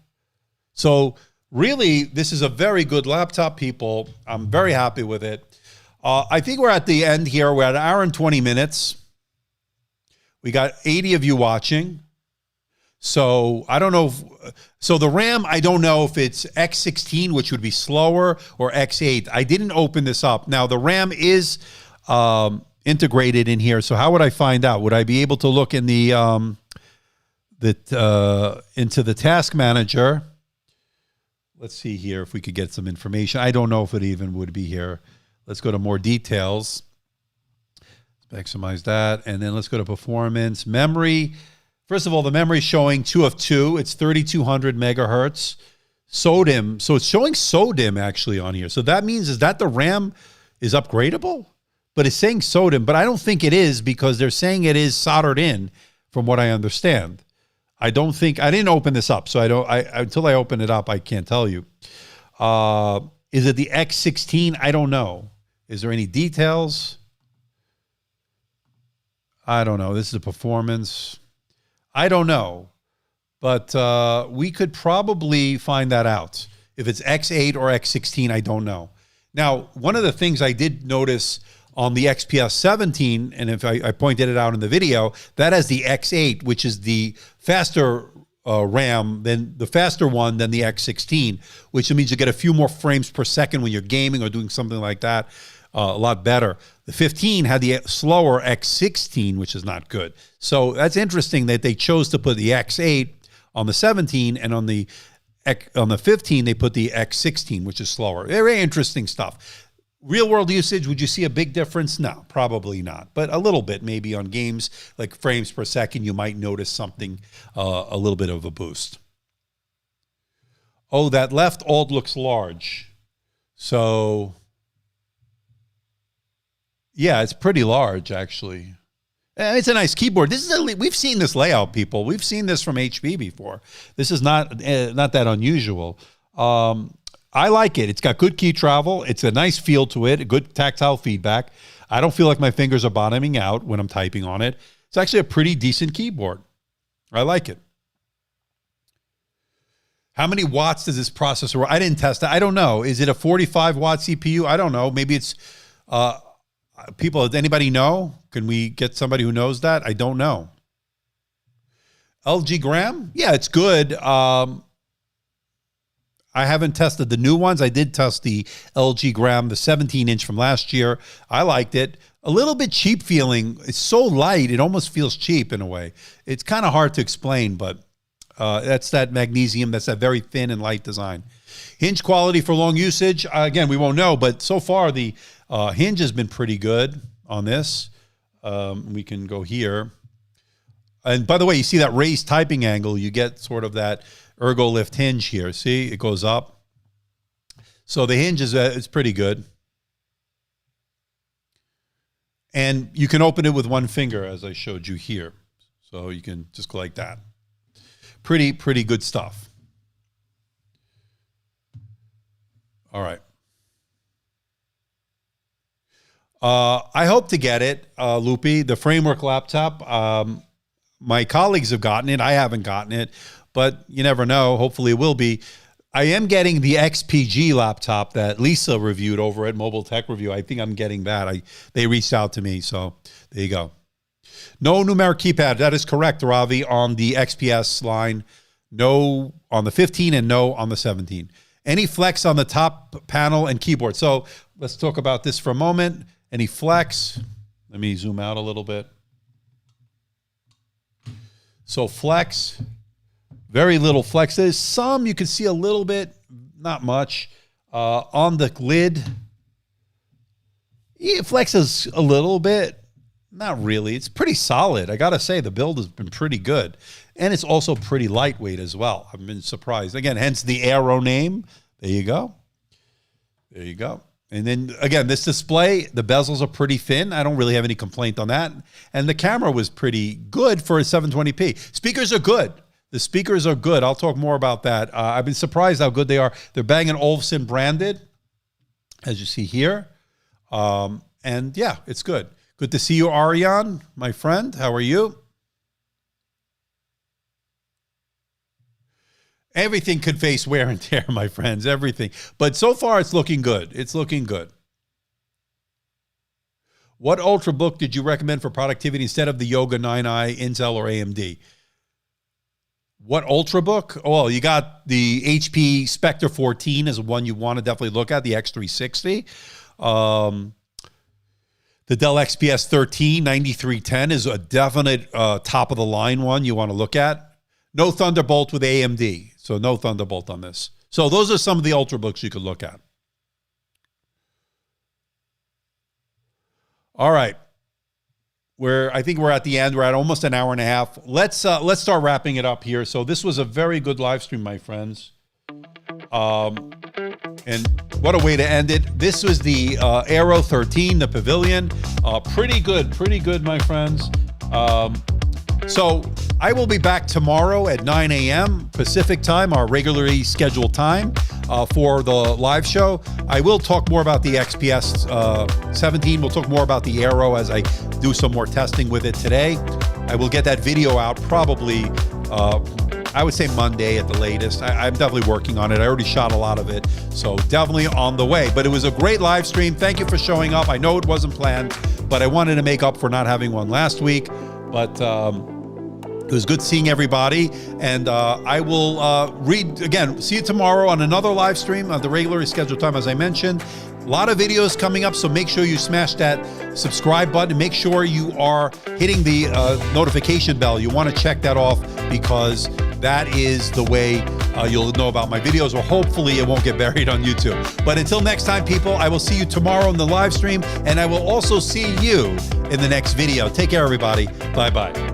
Speaker 1: So really, this is a very good laptop, people. I'm very happy with it. I think we're at the end here. We're at 1 hour and 20 minutes. We got 80 of you watching. So I don't know. So the RAM, I don't know if it's X16, which would be slower, or X8. I didn't open this up. Now, the RAM is integrated in here. So how would I find out? Would I be able to look in the into the task manager? Let's see here if we could get some information. I don't know if it even would be here. Let's go to more details. Let's maximize that. And then let's go to performance. Memory. First of all, the memory is showing 2 of 2. It's 3200 megahertz. SODIMM. So it's showing SODIMM actually on here. So that means, is that the RAM is upgradable? But it's saying SODIMM, but I don't think it is, because they're saying it is soldered in from what I understand. I don't think, I didn't open this up, so until I open it up, I can't tell you. Is it the X16? I don't know. Is there any details? I don't know. This is a performance. I don't know. But we could probably find that out. If it's X8 or X16, I don't know. Now, one of the things I did notice on the XPS 17, and if I pointed it out in the video, that has the X8, which is the faster RAM, than the faster one than the X16, which means you get a few more frames per second when you're gaming or doing something like that. A lot better. The 15 had the slower X16, which is not good. So that's interesting that they chose to put the X8 on the 17, and on the 15 they put the X16, which is slower. Very interesting stuff. Real world usage, would you see a big difference? No, probably not. But a little bit, maybe on games like frames per second, you might notice something, a little bit of a boost. Oh, that left alt looks large. So, yeah, it's pretty large, actually. It's a nice keyboard. This is we've seen this layout, people. We've seen this from HP before. This is not that unusual. I like it. It's got good key travel. It's a nice feel to it, a good tactile feedback. I don't feel like my fingers are bottoming out when I'm typing on it. It's actually a pretty decent keyboard. I like it. How many watts does this processor? I didn't test it. I don't know. Is it a 45 watt CPU? I don't know. Maybe it's people. Does anybody know? Can we get somebody who knows that? I don't know. LG Gram? Yeah, it's good. I haven't tested the new ones. I did test the LG Gram, the 17-inch from last year. I liked it. A little bit cheap feeling. It's so light, it almost feels cheap in a way. It's kind of hard to explain, but that's that magnesium. That's that very thin and light design. Hinge quality for long usage. Again, we won't know, but so far the hinge has been pretty good on this. We can go here. And by the way, you see that raised typing angle. You get sort of that ergo lift hinge here. See, it goes up. So the hinge is pretty good. And you can open it with one finger, as I showed you here. So you can just go like that. Pretty good stuff. All right. I hope to get it, Loopy, the framework laptop. My colleagues have gotten it. I haven't gotten it, but you never know. Hopefully it will be. I am getting the XPG laptop that Lisa reviewed over at Mobile Tech Review. I think I'm getting that. They reached out to me, so there you go. No numeric keypad. That is correct, Ravi, on the XPS line. No on the 15 and no on the 17. Any flex on the top panel and keyboard. So let's talk about this for a moment. Any flex? Let me zoom out a little bit. So flex, very little flex. There's some, you can see a little bit, not much. On the lid, it flexes a little bit. Not really. It's pretty solid. I got to say, the build has been pretty good. And it's also pretty lightweight as well. I've been surprised. Again, hence the Aero name. There you go. There you go. And then, again, this display, the bezels are pretty thin. I don't really have any complaint on that. And the camera was pretty good for a 720p. Speakers are good. The speakers are good. I'll talk more about that. I've been surprised how good they are. They're Bang & Olufsen branded, as you see here. And, yeah, it's good. Good to see you, Ariane, my friend. How are you? Everything could face wear and tear, my friends, everything. But so far, it's looking good. It's looking good. What Ultrabook did you recommend for productivity instead of the Yoga 9i, Intel, or AMD? What Ultrabook? Oh, well, you got the HP Spectre 14 is one you want to definitely look at, the X360. The Dell XPS 13 9310 is a definite top-of-the-line one you want to look at. No Thunderbolt with AMD, so no Thunderbolt on this. So those are some of the Ultrabooks you could look at. All right. I think we're at the end. We're at almost an hour and a half. Let's start wrapping it up here. So this was a very good live stream, my friends. And what a way to end it. This was the Aero 13, the Pavilion. Pretty good, my friends. So I will be back tomorrow at 9 a.m. Pacific time, our regularly scheduled time for the live show. I will talk more about the XPS 17. We'll talk more about the Aero as I do some more testing with it today. I will get that video out probably, I would say Monday at the latest. I'm definitely working on it. I already shot a lot of it, so definitely on the way. But it was a great live stream. Thank you for showing up. I know it wasn't planned, but I wanted to make up for not having one last week. But it was good seeing everybody. And I will see you tomorrow on another live stream at the regularly scheduled time, as I mentioned. A lot of videos coming up, so make sure you smash that subscribe button. Make sure you are hitting the notification bell. You want to check that off because that is the way you'll know about my videos, or hopefully it won't get buried on YouTube. But until next time, people, I will see you tomorrow in the live stream, and I will also see you in the next video. Take care, everybody. Bye-bye.